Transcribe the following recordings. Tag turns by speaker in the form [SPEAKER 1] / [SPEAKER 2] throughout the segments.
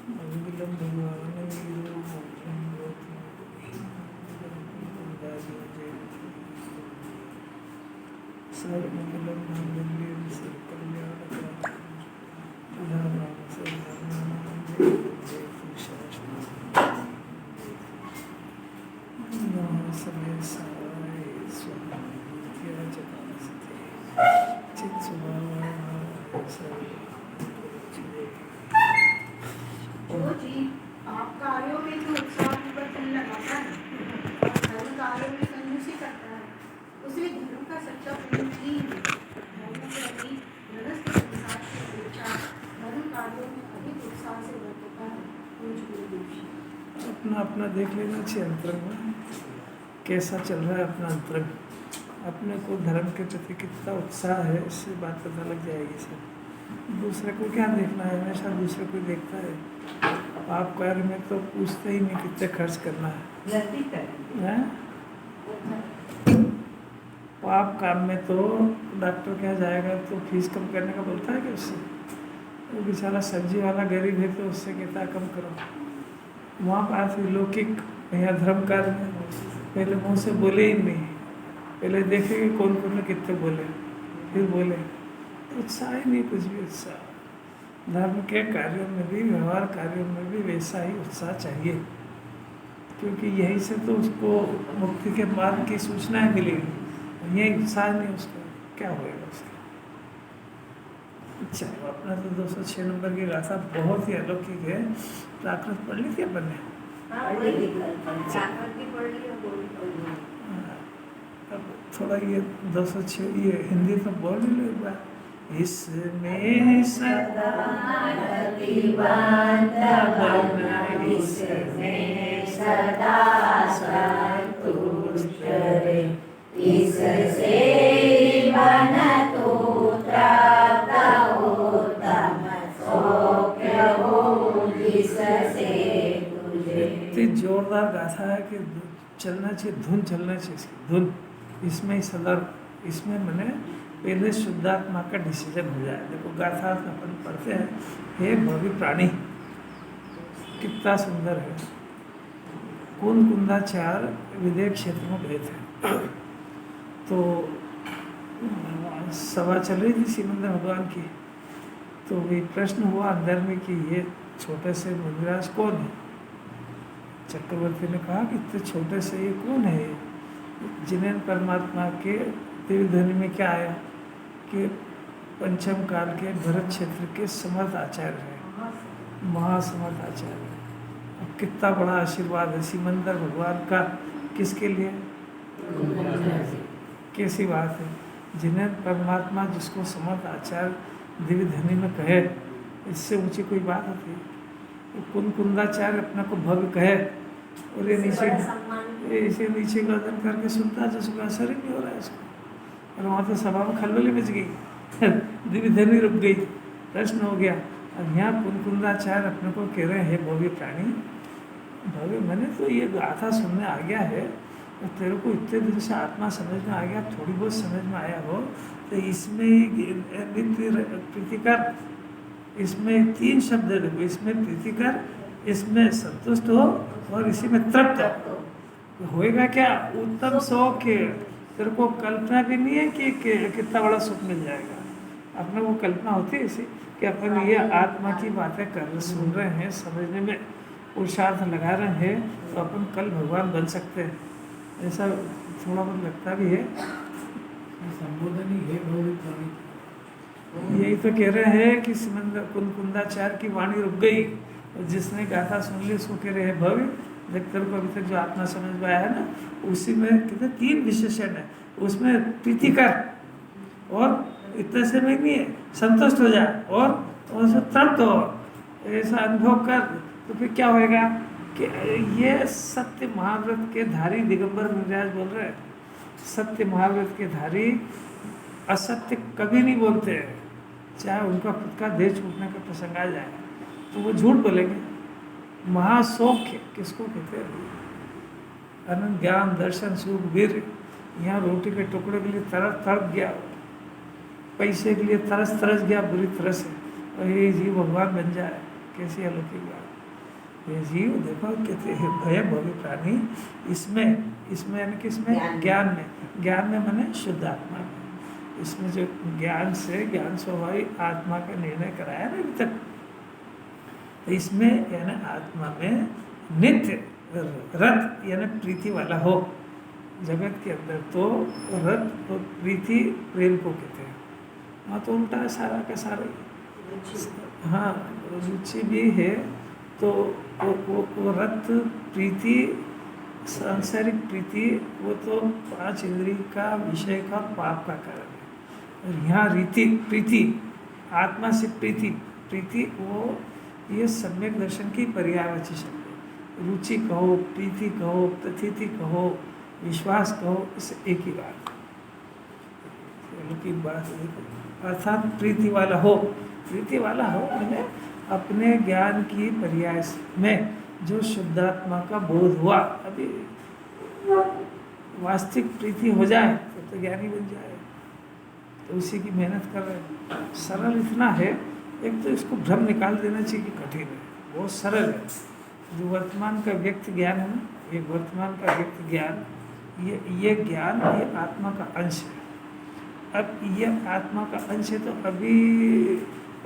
[SPEAKER 1] मंगलम भगवान सर्वमंगलम मांगल्यं
[SPEAKER 2] जो जी आप कार्यों में जो उत्साहपूर्वक दिल लगाता है और धर्म कार्यों में कंजूसी करता है उसे धर्म का सच्चा प्रेम नहीं है। धर्म प्रेमी गृहस्थ संसार की अपेक्षा धर्म कार्यों में अधिक उत्साह से बरतता है। पूज्य गुरुदेव जी।
[SPEAKER 1] अपना अपना देख लेना चाहिए अंतरंग में कैसा चल रहा है अपना अंतरंग, अपने को धर्म के प्रति कितना उत्साह है इससे बात पता लग जाएगी सर। दूसरे को क्या देखना है, हमेशा दूसरे को देखता है। आप कार्य में तो पूछते ही नहीं कितने खर्च करना है। आप काम में तो डॉक्टर क्या जाएगा तो फीस कम करने का बोलता है कि उससे, वो बेचारा सब्जी वाला गरीब है तो उससे कहता है कम करो। वहाँ पास लौकिक या धर्म कार्य में पहले मुँह से बोले ही नहीं, पहले देखेंगे कौन कौन कितने बोले फिर बोले। उत्साह ही नहीं, कुछ भी उत्साह। धर्म के कार्यों में भी, व्यवहार कार्यों में भी वैसा ही उत्साह चाहिए, क्योंकि यहीं से तो उसको मुक्ति के मार्ग की सूचनाएं मिलेगी। यही उत्साह नहीं उसका, क्या होएगा उसका। अच्छा, अपना तो 206 नंबर की गाथा बहुत ही अलौकिक है। प्राकृत पढ़ ली थी अपन ने? अब थोड़ा ये 206 ये हिंदी तो बोल नहीं लो एक बार। इसमें सदा
[SPEAKER 3] इसमें सदा संतुष्ट रे, इससे मन तो प्राप्त उत्तम सौख्य हो, जिससे तुझे।
[SPEAKER 1] इतनी जोरदार गाथा है कि चलना चाहिए, धुन चलना चाहिए इसकी धुन। इसमें सदा, इसमें मैंने पहले शुद्धात्मा का डिसीजन हो जाए। देखो गाथा अपन पढ़ते हैं, हे भवि प्राणी, कितना सुंदर है। कुंद कुंदाचार विदेह क्षेत्र में गए थे तो सभा चल रही थी श्रीमंद भगवान की, तो वही प्रश्न हुआ अंदर में कि ये छोटे से मुनिराज कौन है। चक्रवर्ती ने कहा कि इतने छोटे से ये कौन है, जिन्हें परमात्मा के दिव्य ध्वनि में क्या आया कि पंचम काल के भरत क्षेत्र के समर्थ आचार्य हैं, महासमर्थ आचार्य। अब कितना बड़ा आशीर्वाद है श्रीमंदर भगवान का किसके लिए, कैसी बात है। जिन्हें परमात्मा जिसको समर्थ आचार्य दिव्य ध्वनि में कहे, इससे ऊंची कोई बात होती है। कुंद कुंदाचार्य अपने को भव्य कहे और ये नीचे इसे नीचे गर्दन करके सुनता जिसको असर ही नहीं हो रहा है इसको। और वहाँ तो सभा में खलबली मच गई, दिव्य ध्वनि रुक गई, प्रश्न हो गया। अब यहाँ कुंद कुंदाचार्य अपने को कह रहे हैं भव्य प्राणी, भव्य मैंने तो ये गाथा सुनने आ गया है और तेरे को इतने दिन से आत्मा समझ में आ गया, थोड़ी बहुत समझ में आया हो तो इसमें प्रीतिकर, इसमें 3 शब्द देखो, इसमें प्रीतिकर, इसमें संतुष्ट हो और इसी में तृप्त हो। होएगा क्या, उत्तम सुख। तेरे को कल्पना भी नहीं है कि कितना बड़ा सुख मिल जाएगा। अपने को कल्पना होती है इसी कि अपन ये आत्मा की बातें कर रहे, सुन रहे हैं, समझने में पुरुषार्थ लगा रहे हैं, तो अपन कल भगवान बन सकते हैं, ऐसा थोड़ा बहुत लगता भी है।
[SPEAKER 4] संबोधन ही है भव्य प्राणी।
[SPEAKER 1] यही तो कह रहे हैं कि श्रीमंद कुंद कुंदाचार्य की वाणी रुक गई और जिसने गाथा सुन ली उसको कह रहे हैं भव्य। देख तेरे को अभी तक जो आत्मा समझ में आया है ना, उसी में कितने 3 विशेषण है, उसमें प्रीतिकर और इतने से में नहीं है, संतुष्ट हो जा और तृप्त हो, ऐसा अनुभव कर। तो फिर क्या होएगा कि ये सत्य महाव्रत के धारी दिगंबर मुनिराज बोल रहे हैं। सत्य महाव्रत के धारी असत्य कभी नहीं बोलते हैं, चाहे उनका खुद का देह छूटने का प्रसंग आ जाए तो वो झूठ बोलेंगे। महासौख्य किसको कहते हैं, अनंत ज्ञान दर्शन सुख वीर। यहाँ रोटी के टुकड़े के लिए तड़प गया, पैसे के लिए तरस गया बुरी तरह से, और ये जीव भगवान बन जाए, कैसी अलौकिक बात। ये जीव देखो कहते हैं भय भव्य प्राणी, इसमें इसमें यानी कि इसमें ज्ञान में माने शुद्ध आत्मा में, इसमें जो ज्ञान स्वभाविक आत्मा का निर्णय कराया ना अभी तक, तो इसमें यानी आत्मा में नित्य रत यानी प्रीति वाला हो। जगत के अंदर तो रत और प्रीति प्रेम को कहते हैं, वहाँ तो उल्टा है सारा का सारा। हाँ, रुचि भी है तो वो रत प्रीति सांसारिक प्रीति वो तो 5 इंद्रिय का विषय का पाप का कारण है। और यहाँ रीति प्रीति आत्मा से प्रीति वो ये सम्यक दर्शन की पर्यायवाची शब्द है। रुचि कहो, प्रीति कहो, प्रतीति कहो, विश्वास कहो, इससे एक ही बात है। अर्थात प्रीति वाला हो मैंने अपने ज्ञान की पर्याय में जो शुद्धात्मा का बोध हुआ, अभी वास्तविक प्रीति हो जाए तो ज्ञानी बन जाए, तो उसी की मेहनत कर रहे हैं। सरल इतना है, एक तो इसको भ्रम निकाल देना चाहिए कि कठिन है, बहुत सरल है। जो वर्तमान का व्यक्त ज्ञान है ना, ये वर्तमान का व्यक्त ज्ञान, ये ज्ञान ये आत्मा का अंश है। अब ये आत्मा का अंश है तो अभी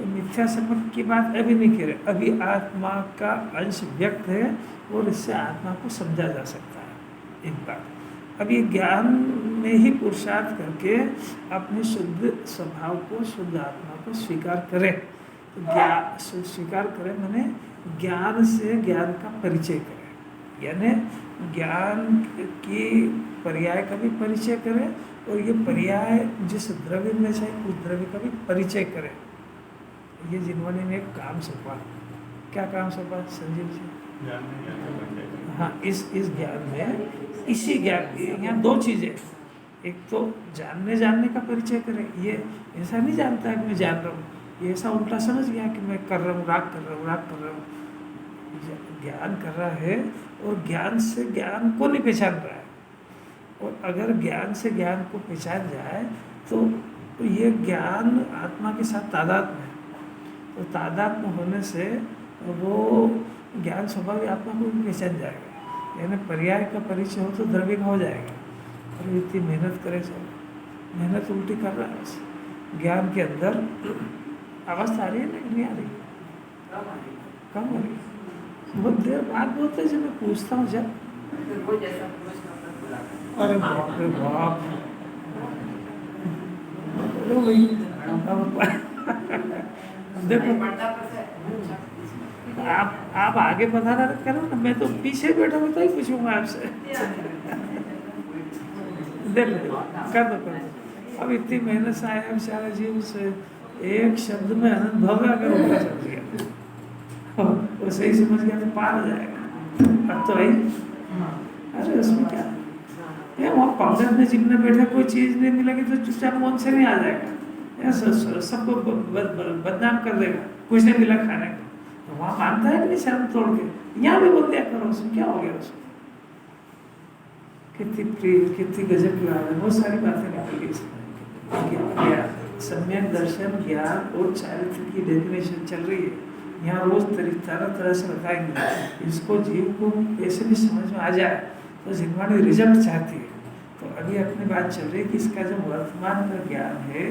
[SPEAKER 1] मिथ्या सम्मत की बात अभी नहीं कह रहे, अभी आत्मा का अंश व्यक्त है और इससे आत्मा को समझा जा सकता है। एक बात, अब ये ज्ञान में ही पुरुषार्थ करके अपने शुद्ध स्वभाव को, शुद्ध आत्मा को स्वीकार करें, तो स्वीकार करें माने ज्ञान से ज्ञान का परिचय करें, यानी ज्ञान की पर्याय का भी परिचय करें और ये पर्याय जिस द्रव्य में से उस द्रव्य का भी परिचय करें। ये जिन्होंने ने एक काम सौंपा, क्या काम सौंपा संजीव जी? हाँ, इस ज्ञान में, इसी ज्ञान यहाँ 2 चीज़ें, एक तो जानने का परिचय करें। ये ऐसा नहीं जानता है कि मैं जान रहा हूँ, ये ऐसा उल्टा समझ गया कि मैं कर रहा हूँ, राग कर रहा हूँ। ज्ञान कर रहा है और ज्ञान से ज्ञान को नहीं पहचान रहा है। और अगर ज्ञान से ज्ञान को पहचान जाए तो ये ज्ञान आत्मा के साथ तादात्म्य है, तो तादात्म्य होने से वो ज्ञान स्वभाव आत्मा को भी पहचान जाएगा, यानी पर्याय का परिचय हो तो द्रव्य का हो जाएगा। और इतनी मेहनत करे, सब मेहनत उल्टी कर रहा है। ज्ञान के अंदर अवस्था आ रही है ना, नहीं आ रही? कम हो रही है, बहुत देर बाद बोलते जब मैं पूछता हूँ जब, अरे बाप रे बाप, देखो आप आगे बता करो ना, मैं तो पीछे बैठा हूँ तो ही पूछूंगा आपसे। देखो कर दो। अब इतनी मेहनत से आया हम सारा जीव से, एक शब्द में अनंत भव अगर ऊपर चल गया वो सही समझ गया तो पार हो जाएगा। अब तो भाई अरे उसमें क्या है, वहाँ कांग्रेस में जितने बैठे कोई चीज़ नहीं मिलेगी तो चुपचाप मौन से नहीं आ जाएगा, सबको बदनाम कर देगा, कुछ नहीं मिला खाने को, तो वहाँ मानता है कि नहीं शर्म तोड़ के, यहाँ भी बोल दिया करो, उसमें क्या हो गया? उसमें कितनी गजब की बात है, बहुत सारी बातें निकल गई इसमें। सम्यक दर्शन, ज्ञान और चारित्र की डेफिनेशन चल रही है यहाँ, रोज तरह से बताएंगे। इसको जीव को ऐसे भी समझ में आ जाए तो जिनवाणी रिजल्ट चाहती है। तो अभी अपनी बात चल रही है कि इसका जो वर्तमान का ज्ञान है,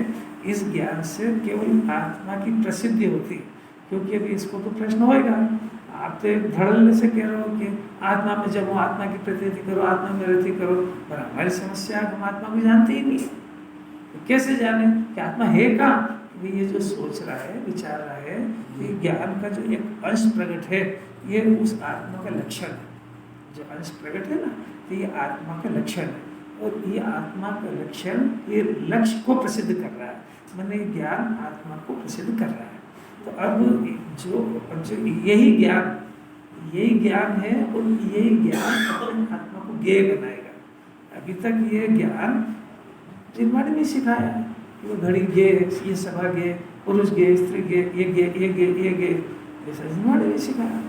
[SPEAKER 1] इस ज्ञान से केवल आत्मा की प्रसिद्धि होती है, क्योंकि अभी इसको तो प्रश्न होएगा। आप तो एक धड़ल्ले से कह रहे हो कि आत्मा में जब हो, आत्मा की प्रतीति करो, आत्मा में रति करो, पर हमारी समस्या हम आत्मा को जानते ही नहीं है। तो कैसे जाने कि आत्मा है कहाँ? ये जो सोच रहा है, विचार रहा है, ये ज्ञान का जो एक अंश प्रकट है, ये उस आत्मा का लक्षण है। जो अंश प्रकट है ना, तो ये आत्मा का लक्षण है, और ये आत्मा का लक्षण ये लक्ष्य को प्रसिद्ध कर रहा है, मैंने ज्ञान आत्मा को प्रसिद्ध कर रहा है। तो अब जो यही ज्ञान है, और यही ज्ञान अपने आत्मा को ज्ञेय बनाएगा। अभी तक ये ज्ञान जिन्होंने नहीं सिखाया कि वो घड़ी गे, ये सभा गे, पुरुष गे, स्त्री गे, ये गे, ऐसा जिन्होंने नहीं सिखाया।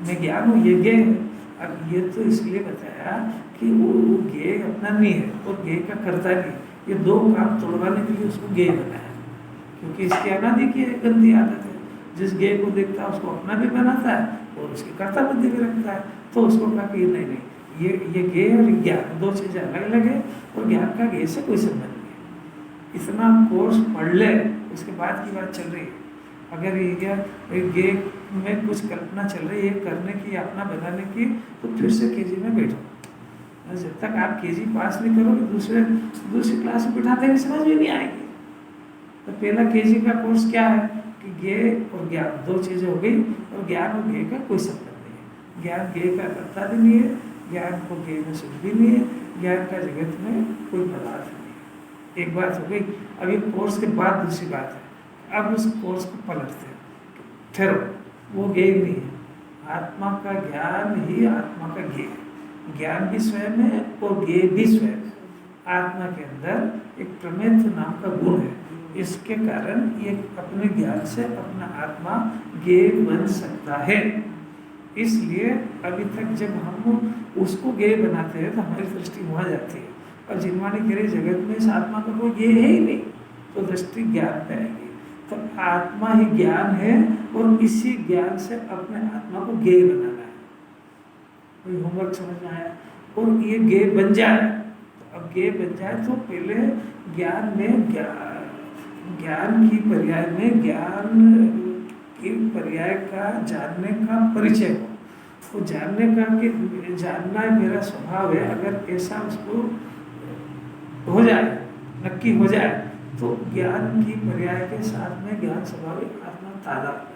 [SPEAKER 1] मैं ज्ञान हूँ, ये गे है। अब ये तो इसलिए बताया कि वो गे अपना नहीं है और गे का करता नहीं, ये 2 काम तोड़वाने के लिए उसको गे बनाया, क्योंकि इसकी अनादि की गंदी आदत है। जिस गेय को देखता है उसको अपना भी बनाता है और उसकी कर्ता बुद्धि भी रखता है। तो उसको कहा कि नहीं नहीं, ये गेय और ज्ञान दो चीज़ें अलग अलग है और ज्ञान का गेय से कोई संबंध नहीं। इतना कोर्स पढ़ ले, उसके बाद की बात चल रही है। अगर ये गेय में कुछ कल्पना चल रही है करने की, अपना बनाने की, तो फिर से केजी में बैठो। जब तक आप केजी पास नहीं करोगे दूसरी क्लास में बिठाते हुए समझ में नहीं आएगी। तो पहला केजी का कोर्स क्या है कि गेय और ज्ञान दो चीज़ें हो गई और ज्ञान और गेय का कोई संबंध नहीं है। ज्ञान गेय का कर्ता भी नहीं है, ज्ञान को गेय में सुख भी नहीं है, ज्ञान का जगत में कोई पदार्थ नहीं है। एक बात हो गई। अब ये कोर्स के बाद दूसरी बात है। अब उस कोर्स को पलटते हैं, ठहरो, वो गेय नहीं है। आत्मा का ज्ञान ही आत्मा का गेय है। ज्ञान भी स्वयं है और गेय भी स्वयं है। आत्मा के अंदर एक प्रमेय नाम का गुण है, इसके कारण ये अपने ज्ञान से अपना आत्मा गेय बन सकता है। इसलिए अभी तक जब हम उसको गेय बनाते हैं तो हमारी दृष्टि वहाँ जाती है और जिनवाणी गिरे जगत में इस आत्मा का कोई गेय है ही नहीं, तो दृष्टि ज्ञान पे आएगी। तो आत्मा ही ज्ञान है और इसी ज्ञान से अपने आत्मा को गेय बनाना है। कोई होमवर्क समझ में आया? और ये गेय बन जाए, तो अब गेय बन जाए तो पहले ज्ञान में ज्ञान की पर्याय में ज्ञान की पर्याय का जानने का परिचय हो। वो जानने का कि जानना मेरा स्वभाव है, अगर ऐसा उसको हो जाए, नक्की हो जाए, तो ज्ञान की पर्याय के साथ में ज्ञान स्वाभाविक आत्मा तादाद में,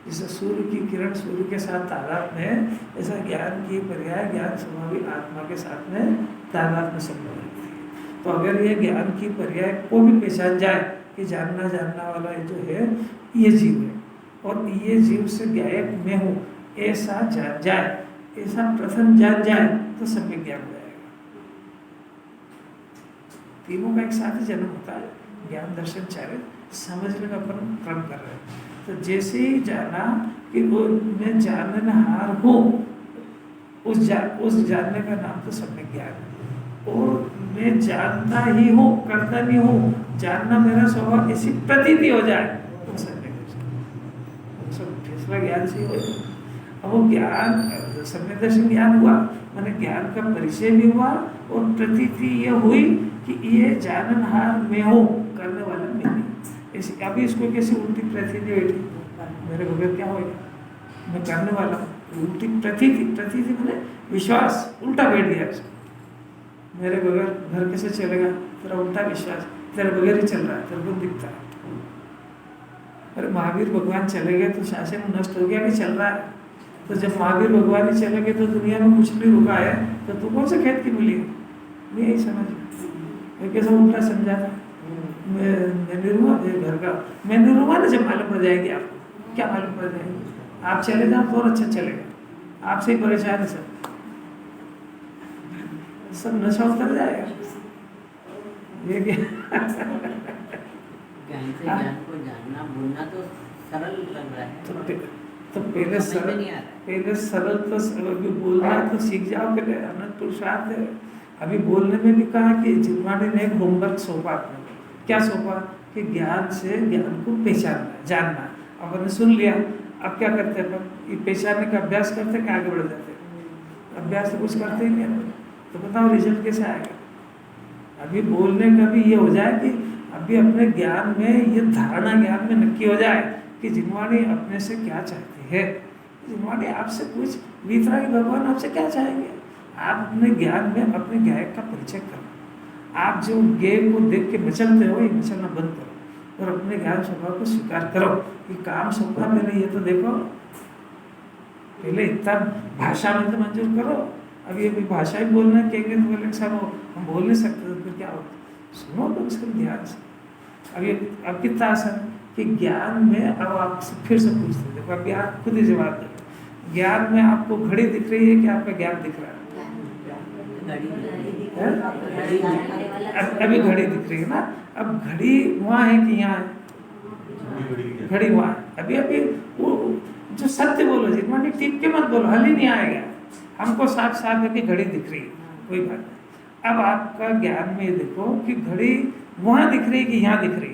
[SPEAKER 1] जैसे सूर्य की किरण सूर्य के साथ तादाद में, ऐसा ज्ञान की पर्याय ज्ञान स्वाभाविक आत्मा के साथ में तादाद में संबंध रखती है। तो अगर ये ज्ञान की पर्याय को भी पहचान जाए कि जानना वाला जो है ये जीव है और ये जीव से गायब मैं हूँ, ऐसा जान जाए, ऐसा प्रथम जान जाए तो सम्यक ज्ञान हो जाएगा। तीनों का एक साथ ही जन्म होता है। ज्ञान दर्शन चारित्र समझने का अपन क्रम कर रहे हैं। तो जैसे ही जाना कि वो मैं जाननहार हूँ, उस जानने का नाम तो सम्यक ज्ञान है। और मैं जानता ही हूँ, करता नहीं हूँ, जानना मेरा स्वभाव, ऐसी प्रतीति हो जाए तो सम्यक सब फैसला ज्ञान से ही हो जाए। अब वो ज्ञान सम्यक दर्शन ज्ञान हुआ, मैंने ज्ञान का परिचय भी हुआ और प्रतीति ये हुई कि ये जाननहार मैं हूँ, करने वाला मैं नहीं। ऐसी अभी इसको कैसे उल्टी प्रतीति बैठी, मेरे बगैर क्या होगा, मैं करने वाला हूँ। उल्टी प्रतीति मैंने विश्वास उल्टा बैठ गया इसको। मेरे बगैर घर कैसे चलेगा, तेरा उल्टा विश्वास, तेरे बगैर ही चल रहा है, तेरे को दिखता है। अरे महावीर भगवान चले गए तो शासन नष्ट हो गया कि चल रहा है? तो जब महावीर भगवान ही चले गए तो दुनिया में कुछ नहीं रुका है, तो तू कौन से खेत की मिली है? मैं यही समझ मैं कैसा उल्टा समझा था। मैं निरुआ घर का, मैं निरुआ ना, जब मालूम पड़ जाएगी आपको, क्या मालूम पड़ जाएगी? आप चले जाओ तो और अच्छा चलेगा, आपसे ही परेशान है सब नशा उतर जाएगा। ये
[SPEAKER 5] ज्ञान से ज्ञान को जानना बोलना तो सरल लग रहा है,
[SPEAKER 1] तो पहले सरल तो अभी बोलना तो सीख जाओ कि अनंत पुरुषार्थ है। अभी बोलने में भी कहा कि जिनवाणी ने एक होमवर्क सौंपा, क्या सौंपा कि ज्ञान से ज्ञान को पहचानना, जानना। अब हमने सुन लिया, अब क्या करते हैं? ये पहचानने का अभ्यास करते हैं कि आगे बढ़ जाते हैं? अभ्यास तो कुछ करते ही नहीं, तो बताओ रिजल्ट कैसे आएगा? अभी बोलने का भी ये हो जाए कि अभी अपने ज्ञान में, ये धारणा ज्ञान में नक्की हो जाए कि जिनवाणी अपने से क्या चाहती है। जिनवाणी आपसे कुछ वितरागी भगवान आपसे क्या चाहेंगे? आप अपने ज्ञान में अपने गायक का परिचय करो। आप जो गेय को देख के मचलते हो, ये मचलना बंद करो और अपने ज्ञान स्वभाव को स्वीकार करो। ये काम सौंपा मैंने, ये तो देखो, पहले इतना भाषा में तो मंजूर करो। अभी अभी भाषा ही बोलना कहेंगे तो बोलेंगे साहब हम बोल नहीं सकते, तो फिर क्या होता? सुनो तो उसके ध्यान से। अब कितना आसान कि ज्ञान में, अब आप फिर से पूछते, देखो अभी आप खुद ही जवाब दो। ज्ञान में आपको घड़ी दिख रही है कि आपका ज्ञान दिख रहा है? अभी घड़ी दिख रही है ना। अब घड़ी वहाँ है कि यहाँ है? घड़ी वहाँ। अभी वो जो सत्य बोलो, जितना टिप के मत बोलो, हल ही नहीं आएगा। हमको साफ साफ है कि घड़ी दिख रही है, कोई बात नहीं। अब आपका ज्ञान में देखो कि घड़ी वहाँ दिख रही है कि यहाँ दिख रही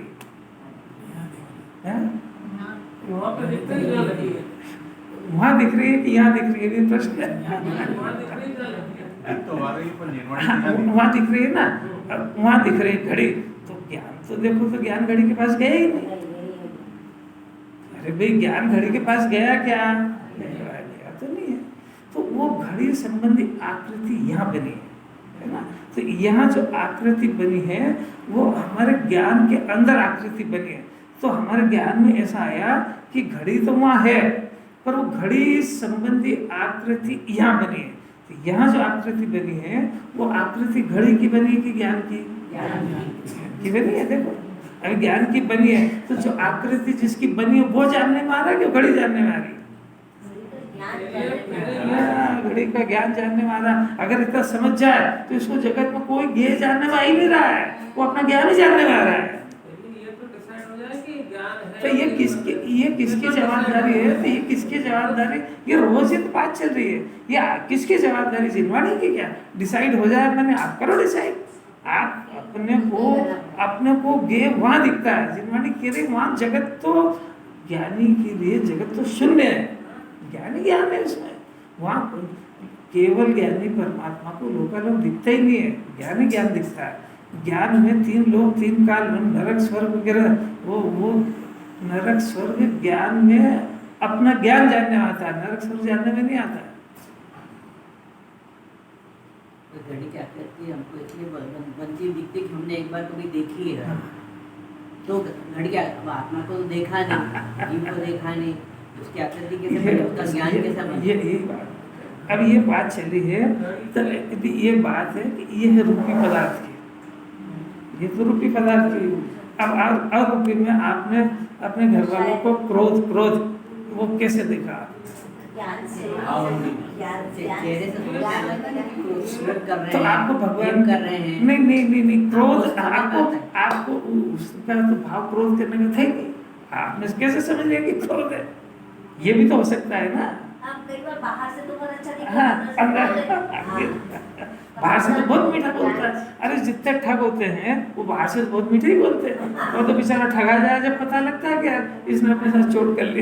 [SPEAKER 1] है? वहाँ दिख रही है कि यहाँ दिख रही है, ये प्रश्न है। वहाँ दिख रही है ना, अब वहाँ दिख रही है घड़ी, तो ज्ञान तो देखो, तो ज्ञान घड़ी के पास गया ही नहीं। अरे भाई, ज्ञान घड़ी के पास गया क्या? गया तो नहीं है। तो वो घड़ी संबंधी आकृति यहाँ बनी है ना। तो यहाँ जो आकृति बनी है वो हमारे ज्ञान के अंदर आकृति बनी है। तो हमारे ज्ञान में ऐसा आया कि घड़ी तो वहाँ है, पर वो घड़ी संबंधी आकृति यहाँ बनी है। तो यहाँ जो आकृति बनी है वो आकृति घड़ी की बनी है कि ज्ञान की? की बनी है। देखो, अभी ज्ञान की बनी है, तो जो आकृति जिसकी बनी है वो जानने में आ रहा है कि घड़ी जानने में आ रही है? घड़ी का ज्ञान जानने में आ रहा है। अगर इतना समझ जाए तो इसको जगत में कोई ज्ञान जानने में आ ही नहीं रहा है, वो अपना ज्ञान ही जानने में आ रहा है। तो ये किसकी जवाबदारी है? तो ये किसकी जवाबदारी? ये रोज ही तो बात चल रही है। ये किसकी जवाबदारी? जिनवाणी की क्या? डिसाइड हो जाए, मैंने आप करो डिसाइड। आप अपने को गे वहाँ दिखता है, जिनवाणी कह रही वहाँ जगत तो ज्ञानी के लिए जगत तो शून्य है, ज्ञानी ज्ञान है उसमें। वहाँ केवल ज्ञानी परमात्मा को लोकालोक दिखता ही नहीं है, ज्ञानी ज्ञान दिखता है। ज्ञान में 3 लोक 3 काल, नरक स्वर्ग वगैरह, वो नरक स्वर्ग ज्ञान में अपना ज्ञान जानने में आता है, नरक स्वर्ग जानने में नहीं आता है।
[SPEAKER 5] तो घड़ी क्या करती है हमको इसलिए बनती दिखती कि हमने एक बार कभी देखी है। तो घड़ी क्या, आत्मा को तो देखा नहीं, जीव को देखा नहीं, उसकी आकृति कैसे बनी, उसका ज्ञान कैसा बना?
[SPEAKER 1] ये बात, अब ये बात चली है, तो ये बात है कि ये है रूपी पदार्थ की, ये तो रूपी पदार्थ की। अब अरूपी में आपने अपने घर वालों को क्रोध वो कैसे देखा? तो आपको भगवान
[SPEAKER 5] कर रहे हैं।
[SPEAKER 1] नहीं, क्रोध आपको उसका तो भाव क्रोध करने में था ही नहीं। आपने कैसे समझ लिया कि क्रोध है? ये भी तो हो सकता है ना।
[SPEAKER 3] बाहर से तो बहुत अच्छा दिखता
[SPEAKER 1] हाँ,
[SPEAKER 3] है,
[SPEAKER 1] बाहर से तो बहुत मीठा बोलता है। अरे जितने ठग होते हैं वो बाहर से तो बहुत मीठे ही बोलते हैं, वो तो बेचारा ठगा जाए जब पता लगता है कि यार इसने अपने साथ चोट कर ली।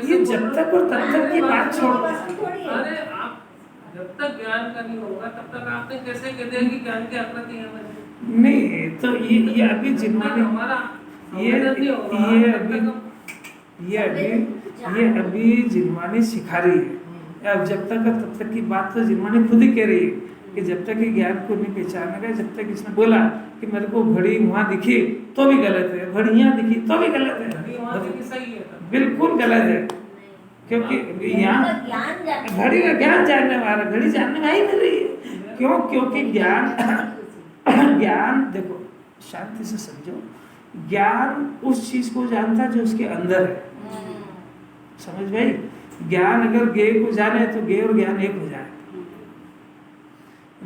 [SPEAKER 1] ये जब तक और तब तक की बात छोड़,
[SPEAKER 4] अरे आप जब तक ज्ञान का नहीं होगा तब तक आपने कैसे कह दिया कि ज्ञान की आकृति है?
[SPEAKER 1] नहीं, तो ये अभी जिन्होंने ये अभी जिन्होंने सिखा रही है। अब जब तक तब तक की बात तो जिन्होंने खुद ही कह रही है कि जब तक ये ज्ञान को नहीं पहचानेगा, जब तक इसने बोला कि मेरे को घड़ी वहाँ दिखी तो भी गलत है, घड़ी यहाँ दिखी तो भी गलत है, बिल्कुल गलत है। क्योंकि यहाँ घड़ी का ज्ञान जानने वाला, घड़ी जानने में ही नहीं रही है। क्यों? क्योंकि ज्ञान देखो, शांति से समझो, ज्ञान उस चीज को जानता है जो उसके अंदर है। समझ भाई, ज्ञान अगर ज्ञेय को जाने तो ज्ञेय और ज्ञान एक हो जाए।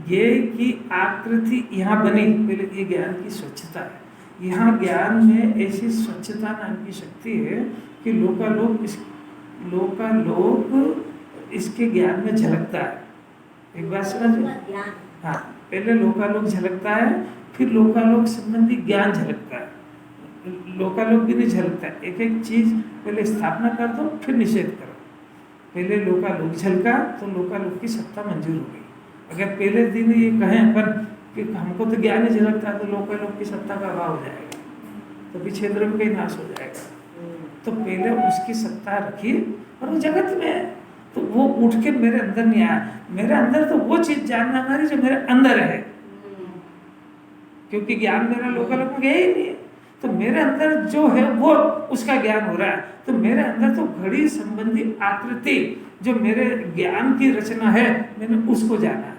[SPEAKER 1] ज्ञेय की आकृति यहाँ बनी, पहले ये ज्ञान की स्वच्छता है। यहाँ ज्ञान में ऐसी स्वच्छता नाम की शक्ति है कि लोकालोक इसके ज्ञान में झलकता है। एक बात समझ, हाँ, पहले लोकालोक झलकता है, फिर लोकालोक संबंधी ज्ञान झलकता है। लोकालोक भी नहीं झलकता है, एक एक चीज पहले स्थापना कर दो फिर निषेध करो। पहले लोकालोक झलका तो लोकालोक की सत्ता मंजूर हो गई। अगर पहले दिन ये कहें अपन कि हमको तो ज्ञान ही झलकता है तो लोकालोक की सत्ता का अभाव हो जाएगा, तो विच्छेद में कहीं नाश हो जाएगा। तो पहले उसकी सत्ता रखी और वो जगत में है, तो वो उठ के मेरे अंदर नहीं आया। मेरे अंदर तो वो चीज जानना हमारी जो मेरे अंदर है, क्योंकि ज्ञान मेरा लोकालोक में गया ही नहीं है। तो मेरे अंदर जो है वो उसका ज्ञान हो रहा है। तो मेरे अंदर तो घड़ी संबंधी आकृति जो मेरे ज्ञान की रचना है, मैंने उसको जाना है,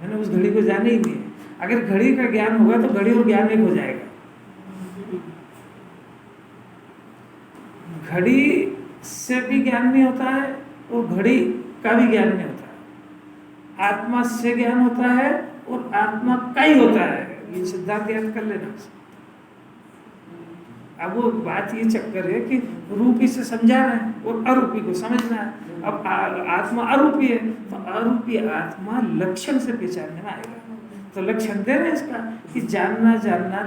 [SPEAKER 1] मैंने उस घड़ी को जाना ही नहीं है। अगर घड़ी का ज्ञान होगा तो घड़ी और ज्ञान एक हो जाएगा। घड़ी से भी ज्ञान नहीं होता है और घड़ी का भी ज्ञान नहीं होता है। आत्मा से ज्ञान होता है और आत्मा का ही होता है। ये सिद्धांत याद कर लेना। अब वो बात ये चक्कर है कि रूपी से समझाना है और अरूपी को समझना है। अब आत्मा अरूपी है तो अरूपी आत्मा लक्षण से पहचानने में आएगा। तो लक्षण दे रहे हैं इसका कि जानना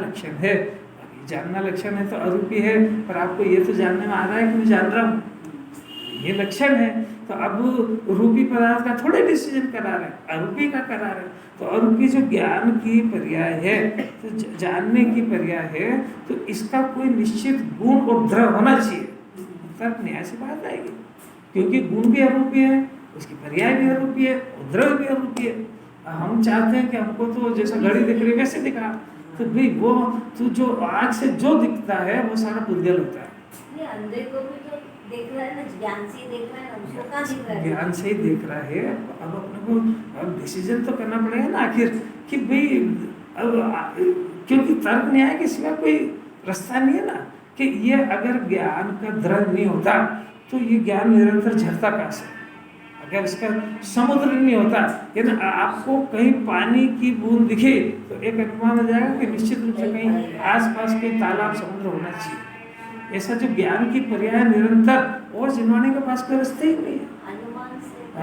[SPEAKER 1] लक्षण है। जानना लक्षण है तो अरूपी है, पर आपको ये तो जानने में आ रहा है कि मैं जान रहा हूँ, ये लक्षण है। तो अब रूपी पदार्थ का थोड़े डिसीजन करा रहे, अरूपी का करा रहे। तो अरूपी जो ज्ञान की पर्याय है, तो जानने की पर्याय है, तो इसका कोई निश्चित गुण और द्रव होना चाहिए, तर्क न्याय से बात आएगी। क्योंकि गुण भी अरूपी है, उसकी पर्याय भी अरूपी है, और द्रव भी अरूपी है। हम चाहते हैं कि हमको तो जैसा घड़ी दिख रही वैसे दिखा, तो भाई वो तो जो आँख से जो दिखता है वो सारा पुद्गल होता है।
[SPEAKER 3] ये अंधे को भी तो देख रहा है ना, ज्ञान से ही देख रहा है ना, उसको कहाँ दिख रहा है?
[SPEAKER 1] ज्ञान से ही देख रहा है। अब अपने को अब डिसीजन तो करना पड़ेगा ना आखिर कि भाई अब क्योंकि तर्क न्याय के सिवा कोई रास्ता नहीं है ना, कि ये अगर ज्ञान का द्रव नहीं होता तो ये ज्ञान निरंतर झरता कहाँ से? अगर इसका समुद्र नहीं होता, यानी आपको कहीं पानी की बूंद दिखे तो एक अनुमान हो जाएगा कि निश्चित रूप से कहीं आसपास के तालाब समुद्र होना चाहिए। ऐसा जो ज्ञान की पर्याय निरंतर, और जिनवाने के पास कोई रास्ते ही नहीं है।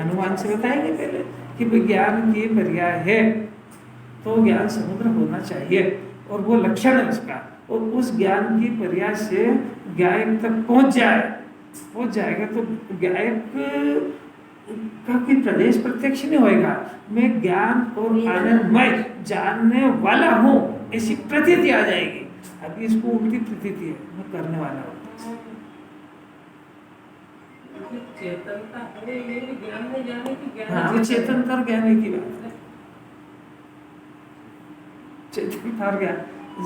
[SPEAKER 1] अनुमान से बताएंगे पहले कि विज्ञान की पर्याय है तो ज्ञान समुद्र होना चाहिए, और वो लक्षण है उसका, और उस ज्ञान की पर्याय से गायक तक पहुंच जाएगा तो गायक का कोई प्रदेश प्रत्यक्ष नहीं होएगा। मैं ज्ञान और आनंदमय जानने वाला हूँ ऐसी प्रतीति आ जाएगी। अभी इसको उल्टी प्रतीति है, मैं करने वाला हूँ।
[SPEAKER 4] चेतनता है, ये भी ज्ञान में जाने की ज्ञान।
[SPEAKER 1] हाँ, वो चेतनता और ज्ञान की बात है। चेतनता और ज्ञान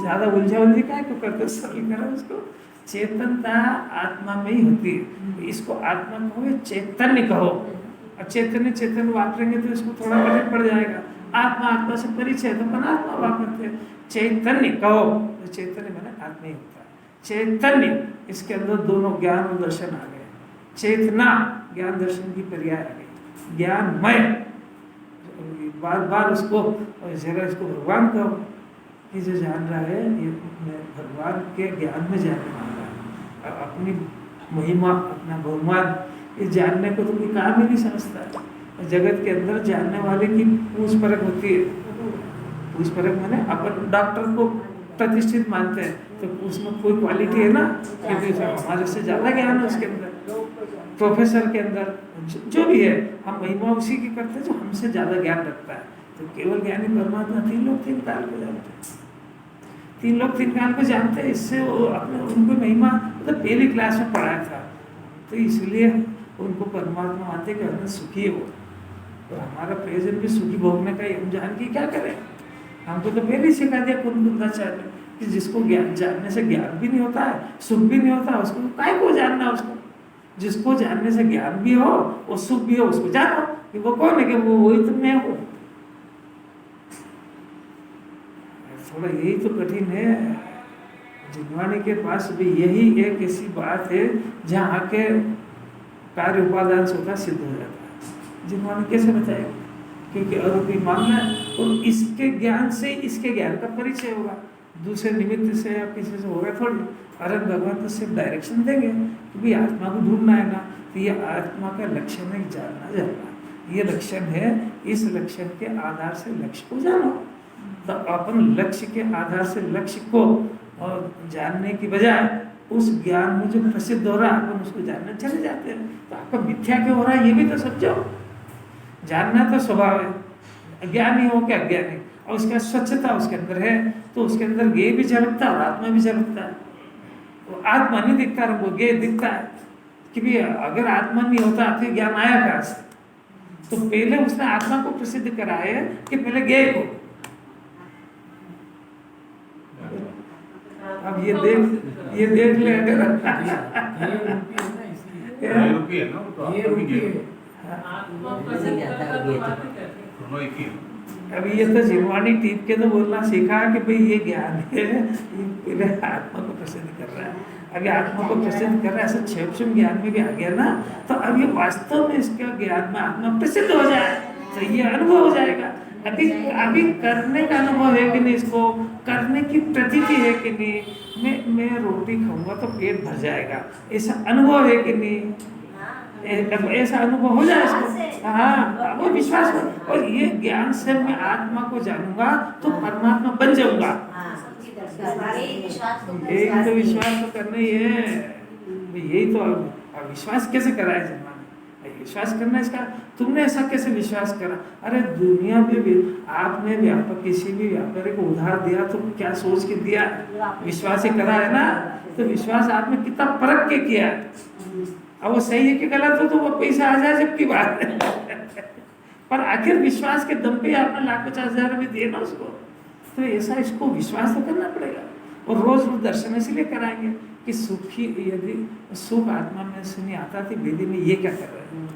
[SPEAKER 1] ज्यादा उलझी का है, क्यों करते सरल करो उसको। चेतनता आत्मा में ही होती है, इसको आत्मा कहो, चैतन्य कहो। अब चैतन्य चैतन्य वापरेंगे तो इसको थोड़ा कठिन पड़ जाएगा। आत्मा से परिचय तो अनात्मा वापरते हैं। चैतन्य कहो तो चैतन्य मैंने आत्मा ही होता है। चैतन्य, इसके अंदर दोनों ज्ञान और दर्शन आ गए। चेतना ज्ञान दर्शन की पर्याय आ गई। ज्ञानमय, बार बार उसको जरा इसको भगवान कहो, ये जो जान रहा है ये भगवान के ज्ञान में जानने वाला है। अपनी महिमा, अपना बहुमान, ये जानने को तो कोई काम ही नहीं समझता। जगत के अंदर जानने वाले की पूछ परख होती है। पूछ परख माने अपन डॉक्टर को प्रतिष्ठित मानते हैं, तो उसमें कोई क्वालिटी है ना, क्योंकि हमारे से ज़्यादा ज्ञान है उसके अंदर। प्रोफेसर के अंदर जो भी है, हम महिमा उसी की करते हैं जो हमसे ज़्यादा ज्ञान रखता है। तो केवल ज्ञानी परमात्मा तीन लोग तीन काल को जानते हैं, तीन लोग तीन काल को जानते हैं। इससे वो अपने उनको महिमा मतलब पहली क्लास में पढ़ाया था, तो इसलिए उनको परमात्मा मानते कि हमें सुखी है वो, और हमारा प्रयोजन भी सुखी भोगने का ही। हम जान के क्या करें? हमको तो पहले ही सिखा दिया कुंदाचार्य कि जिसको ज्ञान जानने से ज्ञान भी नहीं होता है, सुख भी नहीं होता, उसको काय को जानना। उसको जिसको जानने से ज्ञान भी हो और सुख भी हो, उसको जानो कि वो कौन है, कि वो वही तो मैं हूँ। थोड़ा यही तो कठिन है। जिनवाने के पास भी यही एक ऐसी बात है जहाँ के कार्य उपादान से होता सिद्ध हो जाता है। जिनवाने कैसे बताएगा? क्योंकि अरूपी मानना है, और इसके ज्ञान से इसके ज्ञान का परिचय होगा, दूसरे निमित्त से या किसी से होगा थोड़ी। अरे भगवान तो सिर्फ डायरेक्शन देंगे कि भाई आत्मा को ढूंढना है ना, तो ये आत्मा का लक्षण है जानना। ये लक्षण है, इस लक्षण के आधार से लक्ष्य को जानो। तो अपन लक्ष्य के आधार से लक्ष्य को और जानने की बजाय उस ज्ञान में जो प्रसिद्ध हो रहा है अपन उसको जानने चले जाते हैं। तो आपका मिथ्या क्यों हो रहा है ये भी तो समझो। जानना तो स्वभाव है, अज्ञानी हो क्या अज्ञानी, और उसका स्वच्छता उसके अंदर है, तो उसके अंदर ज्ञेय भी झलकता है और आत्मा भी झलकता है। तो आत्मा नहीं दिखता, वो ज्ञेय दिखता है कि भी अगर आत्मा नहीं होता तो ज्ञान आया कहाँ से? तो पहले उसने आत्मा को प्रसिद्ध करा है कि पहले ज्ञेय को। अब ये देख ले अगर अभी ये तो जिनवानी टीप के तो बोलना सीखा कि भाई ये ज्ञान है, ये पहले आत्मा को प्रसिद्ध कर रहा है। अभी आत्मा को प्रसिद्ध कर रहा है, ऐसा क्षेम ज्ञान में भी आ गया ना, तो अब ये वास्तव में इसके ज्ञान में आत्मा प्रसिद्ध हो जाए तो ये अनुभव हो जाएगा। अभी करने का अनुभव है कि नहीं, इसको करने की प्रतीति है कि नहीं, मैं रोटी खाऊंगा तो पेट भर जाएगा, ऐसा अनुभव है कि नहीं, ऐसा अनुभव हो जाए इसको। हाँ, वो विश्वास हो। और ये ज्ञान से मैं आत्मा को जानूंगा तो परमात्मा बन जाऊंगा।
[SPEAKER 3] उसी दर्शन यही विश्वास तो
[SPEAKER 1] यही तो विश्वास तो करना ही है। यही तो अब विश्वास कैसे करा है जन्मा ने? विश्वास करना इसका, तुमने ऐसा कैसे विश्वास करा? अरे दुनिया में भी आपने व्यापार किसी भी व्यापारी को उधार दिया तो क्या सोच के दिया? विश्वास ही करा है ना। तो विश्वास आपने कितना परख के किया। अब वो सही है कि गलत हो तो वो पैसा आ जाए जबकि बात है पर आखिर विश्वास के दम पे आपने लाख 50,000 भी दिए ना उसको। तो ऐसा इसको विश्वास तो करना पड़ेगा। और रोज रोज दर्शन इसलिए कराएंगे कि सुखी यदि सुख आत्मा में से नहीं आता थी वेदी में ये क्या कर रहे हैं?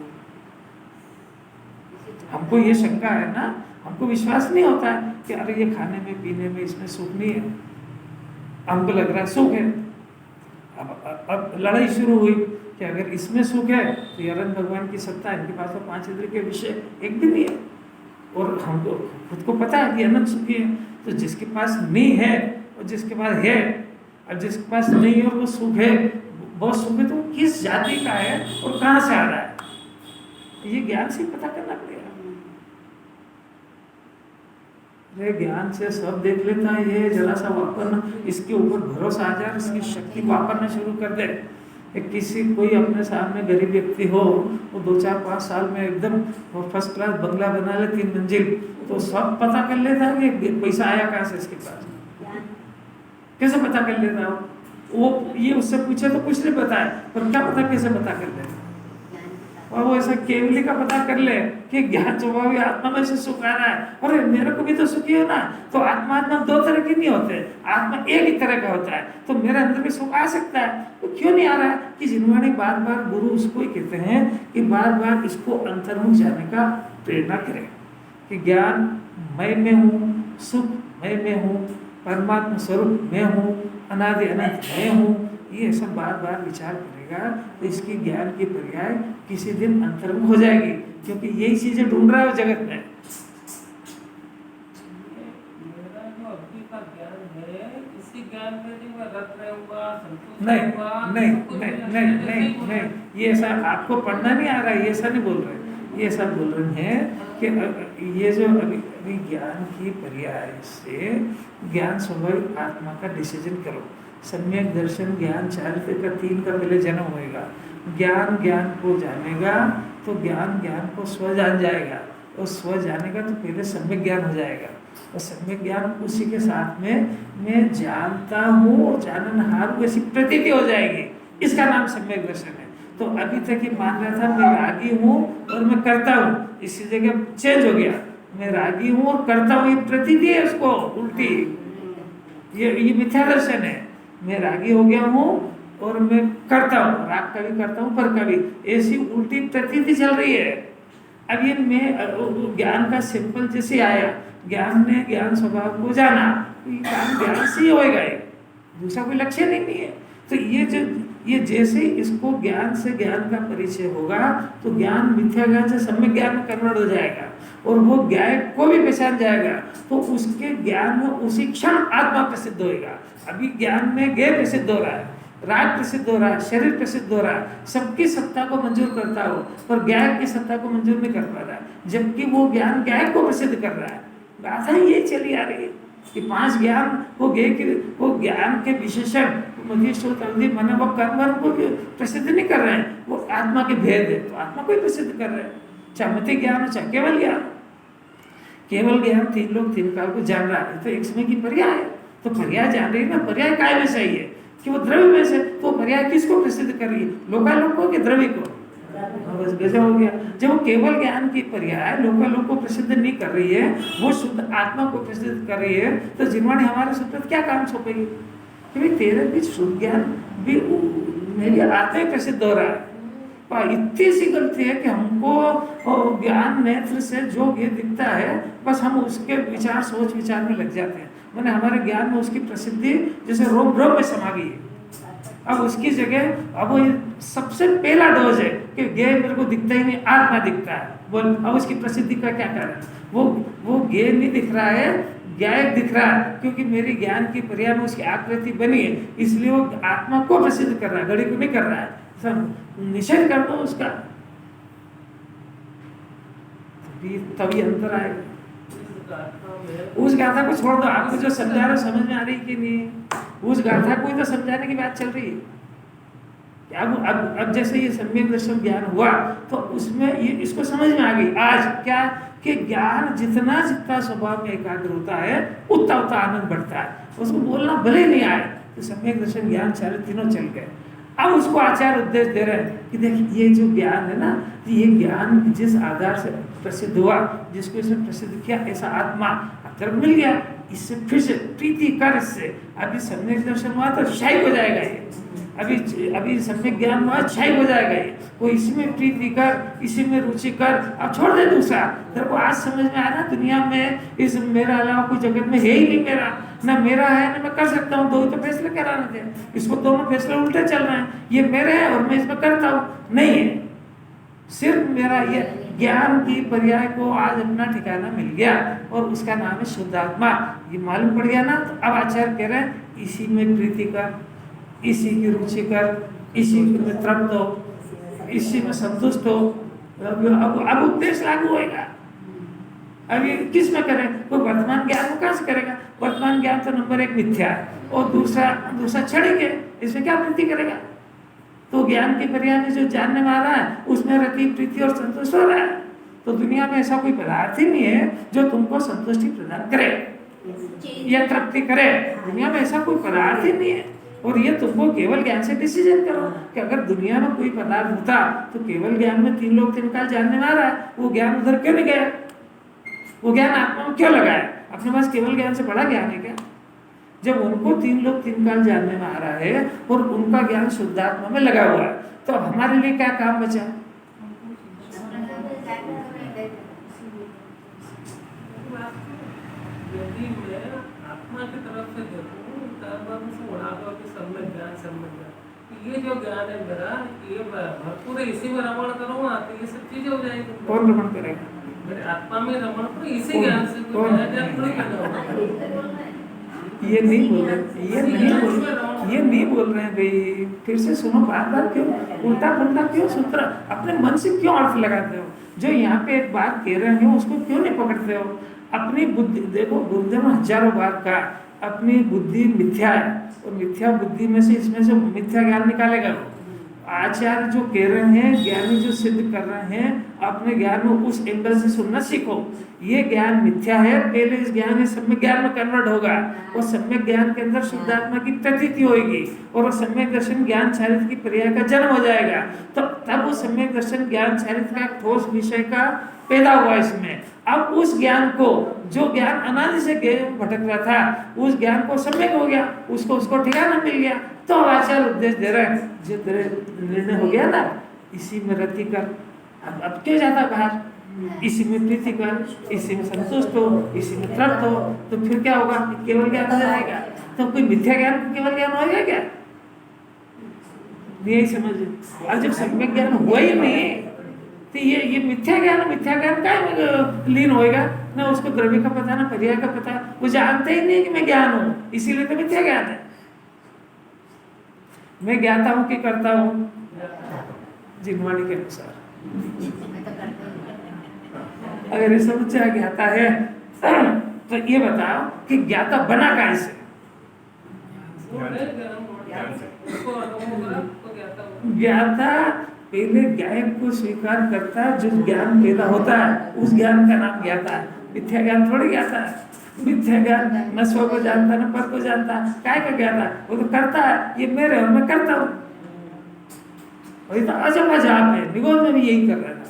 [SPEAKER 1] हमको ये शंका है ना, हमको विश्वास नहीं होता है कि अरे ये खाने में पीने में इसमें सुख नहीं है, हमको लग रहा है सुख है। अब लड़ाई शुरू हुई कि अगर इसमें सुख है तो यरन भगवान की सत्ता है, इनके पास तो 5 इंद्रिय के विषय एक भी नहीं है और हमको खुद को पता है कि अनंत सुखी है। तो जिसके पास नहीं है और जिसके पास है और जिसके पास नहीं है और वो सुख है, बहुत सुख है, तो किस जाति का है और कहाँ से आ रहा है, ये ज्ञान से पता करना पड़ेगा। ज्ञान से सब देख लेता है, ये जरा सा वापरना, इसके ऊपर भरोसा आ जाए, इसकी शक्ति वापरना शुरू कर दे। किसी कोई अपने सामने गरीब व्यक्ति हो, वो 2-4-5 साल में एकदम फर्स्ट क्लास बंगला बना ले 3 मंजिल, तो सब पता कर लेता है कि पैसा आया कहाँ से इसके पास। कैसे पता कर लेता हो? वो ये उससे पूछे तो कुछ नहीं बताए, पर क्या पता कैसे पता कर ले? और वो ऐसा केवली का पता कर ले कि ज्ञान स्वभाव आत्मा में से सुख आ रहा है, अरे मेरे को भी तो सुखी हो ना। तो आत्मा 2 तरह की नहीं होते, आत्मा एक ही तरह का होता है। तो मेरे अंदर भी सुख आ सकता है, तो क्यों नहीं आ रहा है? कि जिन्होंने बार बार गुरु उसको ही कहते हैं कि बार बार इसको अंतर्मुख जाने का प्रेरणा करें कि ज्ञान मैं में हूँ, सुख मैं में हूँ, परमात्मा स्वरूप मैं हूँ, अनादि अनंत मैं हूँ। ये सब बार बार विचार करेगा तो इसकी ज्ञान की पर्याय किसी दिन अंतर्मुख हो जाएगी, क्योंकि यही चीजें ढूंढ रहा है जगत में।
[SPEAKER 4] मेरा जो अभी का ज्ञान है, इसी ज्ञान में जो मैं रत रहूंगा, संतुष्ट
[SPEAKER 1] नहीं
[SPEAKER 4] रहूंगा,
[SPEAKER 1] नहीं
[SPEAKER 4] सब कुछ
[SPEAKER 1] नहीं
[SPEAKER 4] मिल
[SPEAKER 1] नहीं
[SPEAKER 4] जाएगा,
[SPEAKER 1] नहीं
[SPEAKER 4] जैसे ही
[SPEAKER 1] नहीं, ये ऐसा आपको पढ़ना नहीं आ रहा है, ये ऐसा नहीं बोल रहे। ये ऐसा बोल रहे हैं कि ये जो अभी ज्ञान की पर्याय से ज्ञान स्वाभाविक आत्मा का डिसीजन करो। सम्यक दर्शन ज्ञान चारित्र का 3 का पहले जन्म होएगा। ज्ञान ज्ञान को जानेगा तो ज्ञान ज्ञान को स्व जान जाएगा, और स्व जानेगा तो पहले सम्यक ज्ञान हो जाएगा, और सम्यक ज्ञान उसी के साथ में मैं जानता हूँ और जाननहार हूँ ऐसी प्रतीति हो जाएगी। इसका नाम सम्यक दर्शन है। तो अभी तक ये मान रहा था मैं रागी हूँ और मैं करता हूँ, इसी जगह चेंज हो गया, मैं रागी हूँ और करता हूँ, ये प्रतीति है उसको उल्टी, ये मिथ्या दर्शन है। मैं रागी हो गया हूँ और मैं करता हूँ, राग कभी करता हूँ पर कभी, ऐसी उल्टी प्रतीति चल रही है। अब ये मैं ज्ञान का सिंपल जैसे आया, ज्ञान ने ज्ञान स्वभाव को जाना, ज्ञान ज्ञान से ही होएगा, दूसरा कोई लक्ष्य नहीं है। तो ये जैसे इसको ज्ञान से ज्ञान का परिचय होगा तो ज्ञान मिथ्या ज्ञान से सम्यक ज्ञान में कन्वर्ट हो जाएगा, और वो ज्ञान को भी पहचान जाएगा, तो उसके ज्ञान में उसी क्षण आत्मा प्रसिद्ध होएगा। अभी ज्ञान में ज्ञ प्रसिद्ध हो रहा है, राग प्रसिद्ध हो रहा है, शरीर प्रसिद्ध हो रहा है, सबकी सत्ता को मंजूर करता हो, पर ज्ञान की सत्ता को मंजूर नहीं कर पा रहा है, जबकि वो ज्ञान ज्ञान को प्रसिद्ध कर रहा है। गाथा ये चली आ रही है कि 5 ज्ञान वो वो ज्ञान के विशेषण मन वो कर्म को प्रसिद्ध नहीं कर रहे हैं, वो आत्मा के भेद है, तो आत्मा को ही प्रसिद्ध कर रहे हैं। चाहे मति ज्ञान हो चाहे केवल ज्ञान, केवल ज्ञान 3 लोग 3 काल को जान रहा है, तो एक समय की पर्याय है। तो पर्याय जान रही है ना, पर्याय काय में सही है कि वो द्रव्य में से, तो पर्याय किसको प्रसिद्ध कर रही है, लोकालोक को कि द्रव्य को? बस गजब हो गया। जब वो केवल ज्ञान की पर्याय लोकालोक को प्रसिद्ध नहीं कर रही है, वो शुद्ध आत्मा को प्रसिद्ध कर रही है, तो जिन्होंने हमारे सूत्र क्या काम सौंपेगी कि भाई तेरे बीच शुद्ध ज्ञान भी मेरी आत्मा ही प्रसिद्ध हो रहा है। पर इतनी सी गलती है कि हमको ज्ञान नेत्र से जो ये दिखता है बस हम उसके विचार सोच विचार में लग जाते हैं, मैंने हमारे ज्ञान में उसकी प्रसिद्धि जैसे रोम रोम में समा गई है। अब उसकी जगह अब वो सबसे पहला डोज है कि ज्ञ मेरे को दिखता ही नहीं, आत्मा दिखता है, बोल अब उसकी प्रसिद्धि का क्या कारण? वो ज्ञ नहीं दिख रहा है, ज्ञायक दिख रहा है, क्योंकि मेरी ज्ञान की पर्याय में उसकी आकृति बनी है, इसलिए वो आत्मा को प्रसिद्ध कर रहा है, घड़ी को नहीं कर रहा है। सब निषेध कर दो उसका, तभी अंतर आएगा।
[SPEAKER 4] गाथा में
[SPEAKER 1] उस गाथा को छोड़ दो, आपको जो समझा रहा समझ में आ रही कि नहीं? उस गाथा को ही तो समझाने की बात चल रही है। अब जैसे ये सम्यक दर्शन ज्ञान हुआ तो उसमें ये इसको समझ में आ गई आज क्या कि ज्ञान जितना जितना स्वभाव में एकाग्र होता है उतना उतना आनंद बढ़ता है। उसको बोलना भले नहीं आए तो सम्यक दर्शन ज्ञान सारे तीनों चल गए। अब उसको आचार्य उपदेश दे रहे हैं कि देखिए ये जो ज्ञान है ना, ये ज्ञान जिस आधार से प्रसिद्ध हुआ, जिसको इसने प्रसिद्ध किया, ऐसा आत्मा अब मिल गया, इससे फिर से प्रीति कर, इससे अभी सम्यक दर्शन हुआ तो शाही हो जाएगा ये, अभी सम्यक ज्ञान हुआ छाई हो जाएगा ये, वो इसी में प्रीति कर, इसी में रुचि कर, अब छोड़ दे दूसरा। तेरे को आज समझ में आया ना दुनिया में इस मेरा अलावा कोई जगत में है ही नहीं, मेरा ना मेरा है ना मैं कर सकता हूँ, दो ही तो फैसले कराने थे, इसको दोनों फैसले उल्टे चल रहे हैं, ये मेरे है और मैं इसमें करता हूँ, नहीं है सिर्फ मेरा। ये ज्ञान की पर्याय को आज अपना ठिकाना मिल गया और उसका नाम है शुद्धात्मा, ये मालूम पड़ गया ना। तो अब आचार्य कह रहे हैं इसी में प्रीति कर, इसी की रुचि कर, इसी में तृप्त हो, इसी में संतुष्ट हो। अब उपदेश लागू होएगा। अब ये किस में करें? कोई वर्तमान ज्ञान को कहाँ से करेगा? वर्तमान ज्ञान तो नंबर 1 मिथ्या है और दूसरा क्षणिक है, इसमें क्या प्रीति करेगा? तो ज्ञान के पर्याय में जो जानने वाला है उसमें रति प्रीति और संतुष्ट हो रहा है। तो दुनिया में ऐसा कोई पदार्थ ही नहीं है जो तुमको संतुष्टि प्रदान करे या तृप्ति करे, दुनिया में ऐसा कोई पदार्थ ही नहीं है। और ये तुमको केवल ज्ञान से डिसीजन करो कि अगर दुनिया में कोई पदार्थ होता तो केवल ज्ञान में 3 लोग 3 काल जानने वाला है, वो ज्ञान उधर क्यों नहीं गया? वो ज्ञान आत्मा में क्यों लगाया? अपने पास केवल ज्ञान से बड़ा ज्ञान है क्या? जब उनको 3 लोग 3 काल जानने में आ रहा है और उनका ज्ञान शुद्धात्मा में लगा हुआ है, तो हमारे लिए क्या काम बचा?
[SPEAKER 4] यदि मैं आत्मा की तरफ से देखूं से उड़ा दो कि सम्यक ज्ञान, ये जो ज्ञान है मेरा, ये भरपूर इसी में रमण करूँगा तो ये सब चीजें हो जाएगी।
[SPEAKER 1] कौन रमण करेगा?
[SPEAKER 4] मेरे आत्मा में रमण करो इसी ज्ञान से, कोई नया ज्ञान थोड़ी करना होगा।
[SPEAKER 1] ये नहीं बोल रहे, ये नहीं बोल रहे हैं भाई। फिर से सुनो, बार क्यों उल्टा पुल्टा क्यों सूत्र अपने मन से क्यों अर्थ लगाते हो? जो यहाँ पे एक बात कह रहे हो उसको क्यों नहीं पकड़ते हो? अपनी बुद्धि देखो, गुरुदेव हजारों बार का अपनी बुद्धि मिथ्या है और मिथ्या बुद्धि में से इसमें से मिथ्या ज्ञान निकालेगा। आचार्य जो कह रहे हैं, ज्ञानी जो सिद्ध कर रहे हैं, अपने ज्ञान को उस एंगल से सुनना सीखो। ये ज्ञान मिथ्या है, पहले इस ज्ञान में सम्यक ज्ञान में कन्वर्ट होगा और सम्यक ज्ञान के अंदर शुद्धात्मा की प्रतीति होगी और सम्यक दर्शन ज्ञान चारित्र की पर्याय का जन्म हो जाएगा। तो तब वो सम्यक दर्शन ज्ञान चारित्र का ठोस विषय का पैदा हुआ इसमें। अब उस ज्ञान को, जो ज्ञान अनादि से भटक रहा था, उस ज्ञान को सम्यक हो गया, उसको ठिकाना मिल गया। तो आचार्य उपदेश दे रहे हैं, जो तेरे निर्णय हो गया ना, इसी में रति कर। अब क्यों जाता बाहर? इसी में प्रीति कर, इसी में संतुष्ट हो, इसी में तृप्त हो, तो फिर क्या होगा? केवल ज्ञान हो जाएगा। तो कोई मिथ्या ज्ञान को केवल ज्ञान होगा क्या? नहीं समझे। और जब सम्यक ज्ञान हुआ ही नहीं तो ये मिथ्या ज्ञान का लीन होएगा ना, उसको द्रव्य का पता ना पर्याय का पता, वो जानते ही नहीं कि मैं ज्ञान हूँ, इसीलिए तो मिथ्या ज्ञान है। मैं ज्ञाता हूँ कि करता हूँ जिनवाणी के अनुसार। अगर ये समुच्चय ज्ञाता है तो ये बताओ कि ज्ञाता बना कैसे? ज्ञाता पहले ज्ञान को स्वीकार करता है, जो ज्ञान पैदा होता है उस ज्ञान का नाम ज्ञाता है। मिथ्या ज्ञान थोड़ी ज्ञाता है। मिथ्या ज्ञान न स्व को जानता न पर को जानता, काय का ज्ञाता? वो तो करता है, ये मेरे और मैं करता हूँ। वही तो अजब अजाब है। निगोद में भी यही कर रहा था।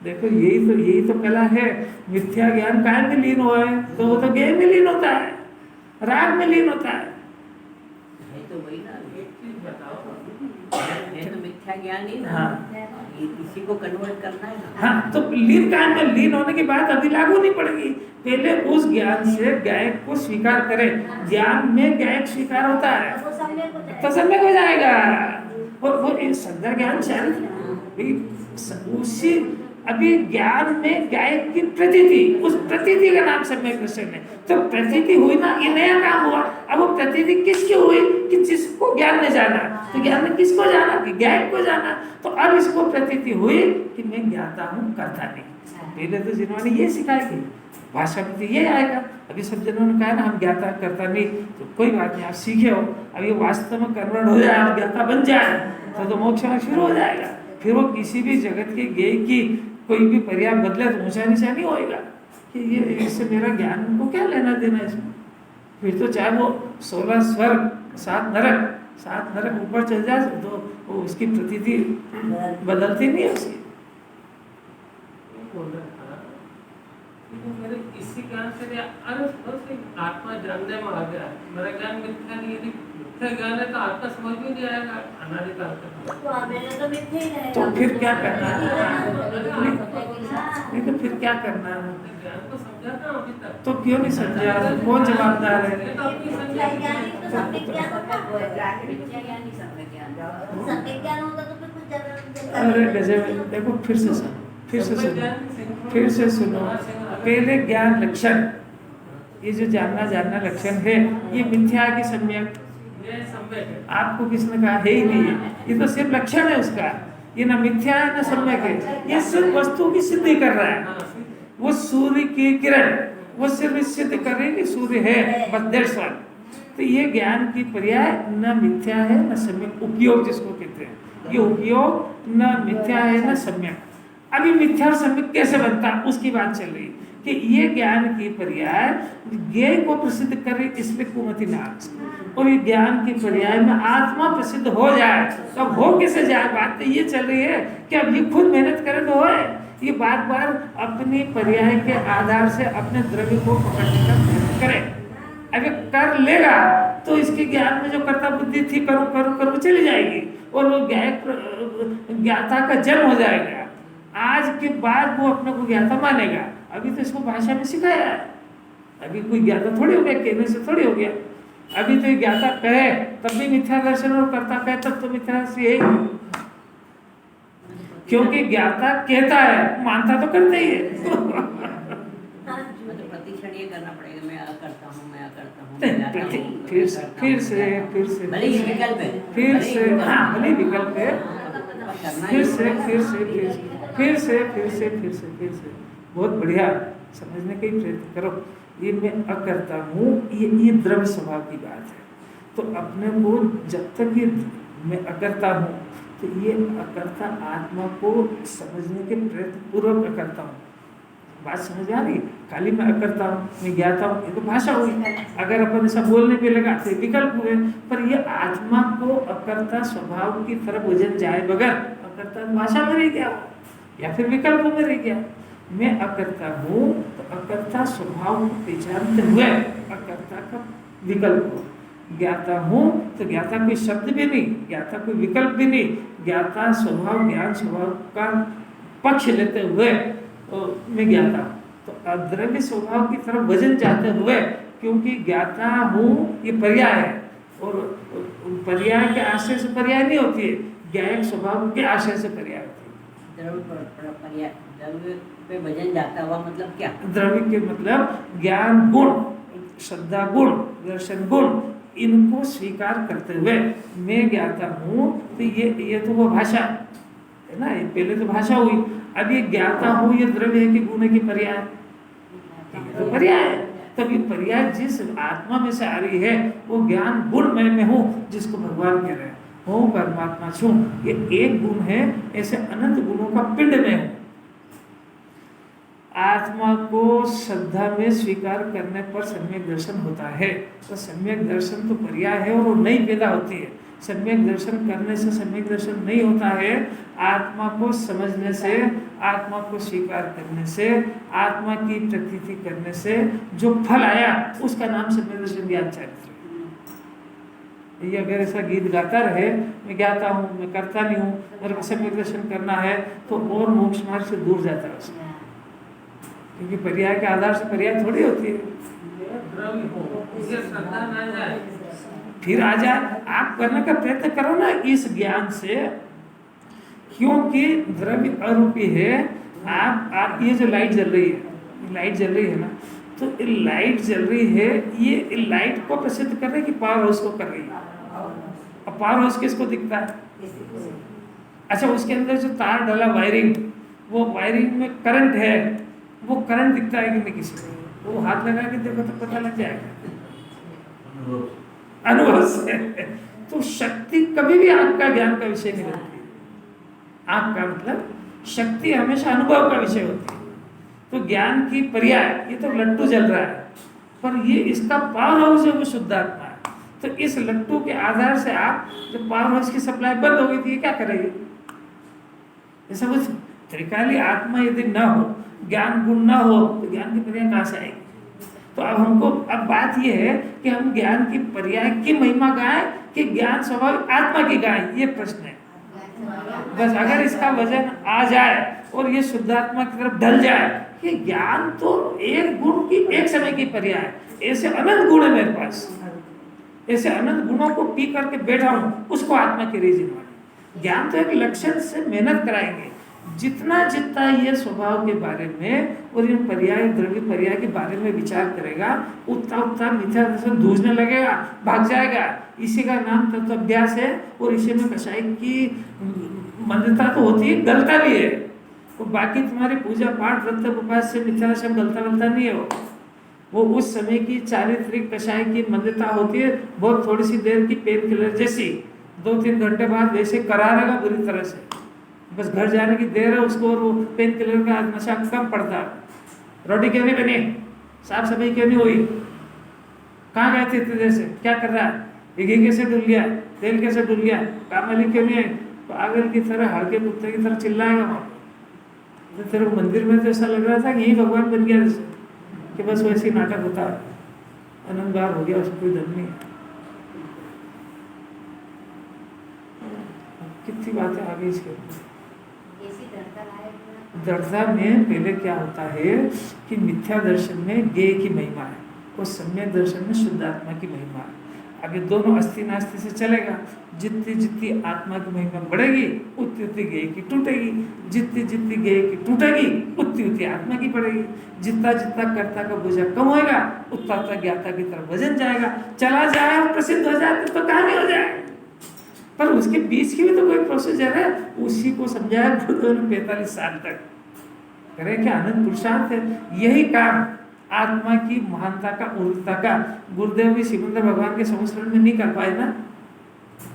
[SPEAKER 1] देखो यही तो कला है। मिथ्या ज्ञान काय में लीन हुआ है तो वो तो ज्ञ में लीन होता है, राग में लीन होता है।
[SPEAKER 5] तो वही ना, एक चीज बताओ, ये तो मिथ्या ज्ञान ही ना।
[SPEAKER 1] हाँ।
[SPEAKER 5] इसी को कन्वर्ट करना है ना।
[SPEAKER 1] हाँ, तो लीन कान में लीन होने की बात अभी लागू नहीं पड़ेगी। पहले उस ज्ञान से गायक को स्वीकार करे। ज्ञान में गायक स्वीकार होता है तो सम्यक हो जाएगा। और वो संध्या ज्ञान उसी अभी ज्ञान में गायक की प्रतीति, उस प्रतीति का नाम सम्यक दर्शन है। तो प्रतीति हुई ना, ये नया काम हुआ। अब वो प्रतीति किसकी हुई? कि जिसको ज्ञान ने जाना, तो ज्ञान ने किसको जाना? कि ज्ञान को जाना। तो अब इसको प्रतीति हुई कि मैं ज्ञाता हूँ, करता नहीं। पहले तो जिन्होंने ये सिखाएगी भाषा में तो ये आएगा। अभी सब जनों ने कहा ना हम ज्ञाता करता नहीं, तो कोई बात नहीं, आप सीखे हो, अब ये वास्तव में कन्वर्ट हो जाए, आप ज्ञाता बन जाए तो मोक्ष में शुरू हो जाएगा। फिर वो किसी भी जगत के ज्ञेय की कोई भी पर्याय बदले तो ऊंचा नीचा नहीं होएगा कि ये इससे मेरा ज्ञान को क्या लेना देना इसमें। फिर तो चाहे वो 16 स्वर्ग 7 नरक ऊपर चल जाए तो वो उसकी प्रतीति बदलती नहीं है उसकी।
[SPEAKER 4] बोल रहा था कि मेरे इसी ज्ञान से अरे बस आत्मा जानने में आ गया, मेरा ज्ञान मिथ्या नहीं है, मिथ्या ज्ञान है तो आत्मा समझ भी नहीं आएगा अनादिकाल तक।
[SPEAKER 3] तो आप मेरे तो मिथ्या ही रहेगा।
[SPEAKER 1] तो फिर क्या करना है? नहीं तो फिर क्या करना है?
[SPEAKER 4] ज्ञान तो समझा था अभी तक,
[SPEAKER 1] तो क्यों नहीं समझा? कौन जवाबदार है?
[SPEAKER 4] ये तो अपनी
[SPEAKER 3] मिथ्या
[SPEAKER 4] संज्ञा
[SPEAKER 3] ज्ञान ही तो सम्यक ज्ञान होता है। मिथ्या ज्ञान ही सम्यक ज्ञान। सम्यक ज्ञान होता तो फिर कुछ ज्यादा।
[SPEAKER 1] अरे गजब, देखो फिर से सुनो, फिर से सुनो। पहले ज्ञान लक्षण, ये जो जानना लक्षण है, ये मिथ्या की सम्यक?
[SPEAKER 4] ये सम्यक है।
[SPEAKER 1] आपको किसने कहा? है ही नहीं है, ये तो सिर्फ लक्षण है उसका। ये ना मिथ्या है ना सम्यक है, ये सिर्फ वस्तु की सिद्धि कर रहा है। वो सूर्य की किरण वो सिर्फ सिद्ध कर रही है सूर्य है, बस दैट्स ऑल। तो ये ज्ञान की पर्याय न मिथ्या है न सम्यक, उपयोग जिसको कहते हैं, ये उपयोग न मिथ्या है न सम्यक। अभी मिथ्या और सम्यक कैसे बनता उसकी बात चल रही कि ये ज्ञान की पर्याय ज्ञेय को प्रसिद्ध करे, इसलिए कुमति नाम, और ये ज्ञान की पर्याय में आत्मा प्रसिद्ध हो जाए। तो हो कैसे जाए? बात तो ये चल रही है कि अब ये खुद मेहनत करे तो होए, ये बार बार अपनी पर्याय के आधार से अपने द्रव्य को पकड़ने का प्रयत्न करे। अगर कर लेगा तो इसके ज्ञान में जो कर्ता बुद्धि थी करूं करूं करूं चली जाएगी और वो ज्ञाता का जन्म हो जाएगा। आज के बाद वो अपने को ज्ञाता मानेगा। अभी तो इसको भाषा में सिखाया है, अभी कोई ज्ञाता थोड़ी हो गया, कहने से थोड़ी हो गया। अभी तो ज्ञाता कहे तब भी मिथ्या दर्शन और कर्ता कहे तब तो मिथ्या से है, क्योंकि ज्ञाता कहता है, मानता तो करते ही है।
[SPEAKER 5] मतलब प्रतिक्षण ये करना पड़ेगा, मैं करता हूँ, मैं करता हूँ,
[SPEAKER 1] फिर से
[SPEAKER 5] भले ही विकल्प है,
[SPEAKER 1] फिर से, हाँ भले ही विकल्प है, फिर से बहुत बढ़िया समझने का ही प्रयत्न करो। ये मैं अकर्ता हूँ, ये द्रव्य स्वभाव की बात है। तो अपने को जब तक ये मैं अकर्ता हूँ, तो ये अकर्ता आत्मा को समझने के प्रयत्न पूर्वक अकर्ता हूँ। बात समझ आ रही? खाली मैं अकर्ता हूँ, मैं ज्ञाता हूँ, ये तो भाषा हुई। अगर अपन ऐसा बोलने पे लगा तो विकल्प हुए, पर ये आत्मा को अकर्ता स्वभाव की तरफ वजन जाए बगैर अकर्ता भाषा में रह गया या फिर विकल्प में रह गया। मैं अकर्ता हूँ तो अकर्ता स्वभाव को पहचानते हुए अकर्ता का विकल्प हो। ज्ञाता हूँ तो ज्ञाता कोई शब्द भी नहीं, ज्ञाता कोई विकल्प भी नहीं, ज्ञाता स्वभाव ज्ञान स्वभाव का पक्ष लेते हुए मैं ज्ञाता हूँ। तो अद्रव्य स्वभाव की तरफ वजन जाते हुए, क्योंकि ज्ञाता हूँ ये पर्याय है और पर्याय के आश्रय से पर्याय नहीं होती है, ज्ञायक स्वभाव के आश्रय से पर्याय होती है।
[SPEAKER 5] द्रव्य पे वजन जाता हुआ मतलब क्या?
[SPEAKER 1] द्रव्य के मतलब ज्ञान गुण, श्रद्धा गुण, दर्शन गुण, इनको स्वीकार करते हुए मैं ज्ञाता हूँ। तो ये तो वो भाषा है ना, ये पहले तो भाषा हुई। अब ये ज्ञाता हूँ ये द्रव्य है कि गुण की पर्याय? तो पर्याय है। तब ये पर्याय जिस आत्मा में से आ रही है वो ज्ञान गुणमय में हूँ, जिसको भगवान कह रहे हैं हूँ परमात्मा छू। ये एक गुण है, ऐसे अनंत गुणों का पिंड में हूँ। आत्मा को श्रद्धा में स्वीकार करने पर सम्यक दर्शन होता है। तो सम्यक दर्शन तो पर्याय है और वो नई पैदा होती है। सम्यक दर्शन करने से सम्यक दर्शन नहीं होता है। आत्मा को समझने से, आत्मा को स्वीकार करने से, आत्मा की प्रतीति करने से जो फल आया उसका नाम सम्यक दर्शन ज्ञान चरित्र। ये अगर ऐसा गीत गाता रहे मैं ज्ञाता हूँ, मैं करता नहीं हूँ, मेरे को सम्यक दर्शन करना है, तो और मोक्ष मार्ग से दूर जाता है उसमें। क्योंकि पर्याय के आधार से पर्याय थोड़ी होती है। फिर आ जाए, आप करने का प्रयत्न करो ना इस ज्ञान से, क्योंकि द्रव्य अरूपी है। आप ये जो लाइट जल रही है, लाइट जल रही है ना, तो लाइट जल रही है, ये लाइट को प्रसिद्ध कर रही है कि पावर हाउस को कर रही है? अब पावर हाउस किसको दिखता है? अच्छा, उसके अंदर जो तार डाला वायरिंग, वो वायरिंग में करंट है, वो करंट दिखता है कि नहीं किसी को? वो हाथ लगा के देखो तो पता लग जाएगा, अनुभव से। तो शक्ति कभी भी आपका ज्ञान का विषय नहीं होती। आपका मतलब शक्ति हमेशा अनुभव का विषय होती है। तो ज्ञान की पर्याय, ये तो लट्टू जल रहा है, पर ये इसका पावर हाउस है, वो शुद्धात्मा है। तो इस लट्टू के आधार से आप, जब पावर हाउस की सप्लाई बंद हो गई थी, ये क्या करेगी? ऐसा कुछ त्रिकाली आत्मा यदि न हो, ज्ञान गुण न हो, तो ज्ञान की पर्याय कहाँ से आएगी? तो अब हमको, अब बात यह है कि हम ज्ञान की पर्याय की महिमा गाएं कि ज्ञान स्वभाव आत्मा की गाएं, ये प्रश्न है। बस अगर इसका वजन आ जाए और ये शुद्धात्मा की तरफ ढल जाए कि ज्ञान तो एक गुण की एक समय की पर्याय है, ऐसे अनंत गुण है मेरे पास, ऐसे अनंत गुणों को पी करके बैठा हूं, उसको आत्मा की रीजन माने। ज्ञान तो एक लक्षण से मेहनत कराएंगे, जितना जितना ये स्वभाव के बारे में और इन पर्याय, द्रव्य पर्याय के बारे में विचार करेगा, उतना उतना मिथ्या दर्शन दूसने लगेगा, भाग जाएगा। इसी का नाम तत्वाभ्यास है। और इसी में कषाय की मंदता तो होती है, गलता भी है। तो बाकी तुम्हारी पूजा पाठ व्रत उपवास से मिथ्या दर्शन गलता गलता नहीं है। वो उस समय की चारित्रिक कषाय की मंदता होती है, बहुत थोड़ी सी देर की पेन किलर जैसी, 2-3 घंटे बाद वैसे करारेगा बुरी तरह से, बस घर जाने की देर है उसको, और वो पेन किलर का नशा कम पड़ता है। रोटी क्यों नहीं बनी, साफ सफाई क्यों नहीं हुई, कहाँ गए थे इतनी देर से, क्या कर रहा है, ये घी कैसे डुल गया, तेल कैसे डुल गया, काम वाली क्यों नहीं है? पागल की तरह, हड़के कुत्ते की तरह चिल्लाएगा वहाँ। तो तेरे को मंदिर में तो ऐसा लग रहा था कि यही भगवान बन गया जैसे, कि बस वैसे ही नाटक होता है, अनंतबार हो गया, उसको कोई दम नहीं। कितनी बातें आ गई इसके ऊपर। दर्जा में पहले क्या होता है कि मिथ्या दर्शन में ज्ञेय की महिमा है और सम्यक दर्शन में शुद्धात्मा की महिमा है। आगे दोनों अस्थि नास्ति से चलेगा। जितनी जितनी आत्मा की महिमा बढ़ेगी, उतनी उतनी ज्ञेय की टूटेगी, जितनी जितनी ज्ञेय की टूटेगी, उतनी उतनी आत्मा की बढ़ेगी। जितना जितना कर्ता का बोझा कम होएगा, उतना उतना ज्ञाता की तरफ वजन जाएगा, चला जाए और प्रसिद्ध हो जाए तो कहानी हो जाए। पर उसके बीच की भी तो कोई प्रोसीजर है, उसी को समझाया गुरुदेव ने 45 साल तक। करे क्या आनंद पुरुषार्थ है। यही काम आत्मा की महानता का, उन्नतता का गुरुदेव भी सिकंदर भगवान के संस्मरण में नहीं कर पाए ना।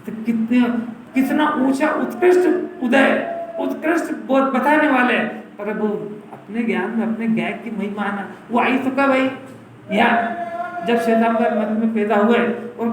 [SPEAKER 1] तो कितना ऊंचा उत्कृष्ट उदय, उत्कृष्ट बताने वाले, पर वो अपने ज्ञान में अपने ज्ञान की महिमा आना, वो आई तो कब आई? यहाँ जब श्वेतांबर मन में पैदा हुए, और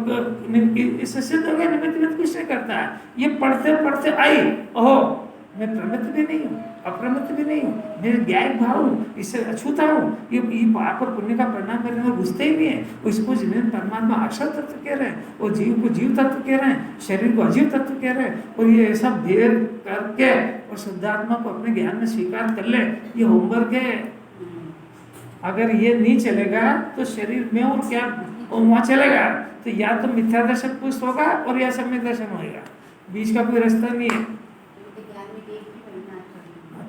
[SPEAKER 1] इससे सिद्ध हो गया निमित्त कुछ नहीं करता है। ये पढ़ते पढ़ते आई, ओहो मैं प्रमित भी नहीं हूँ, अप्रमित भी नहीं हूँ, मैं ज्ञायक भाव हूँ, इससे अछूता हूँ। ये पाप और पुण्य का परिणाम करने में घुसते ही नहीं है। इसको जिन्हें परमात्मा अक्षर तत्व कह रहे हैं, और जीव को जीव तत्व कह रहे हैं, शरीर को अजीव तत्व कह रहे हैं। और ये ऐसा भेद करके और शुद्धात्मा को अपने ज्ञान में स्वीकार कर ले, ये होमवर्क है। अगर ये नहीं चलेगा तो शरीर में और क्या वहाँ चलेगा? तो या तो मिथ्या दर्शन पुष्ट होगा और या सम्यक दर्शन होगा, बीच का कोई रास्ता नहीं है।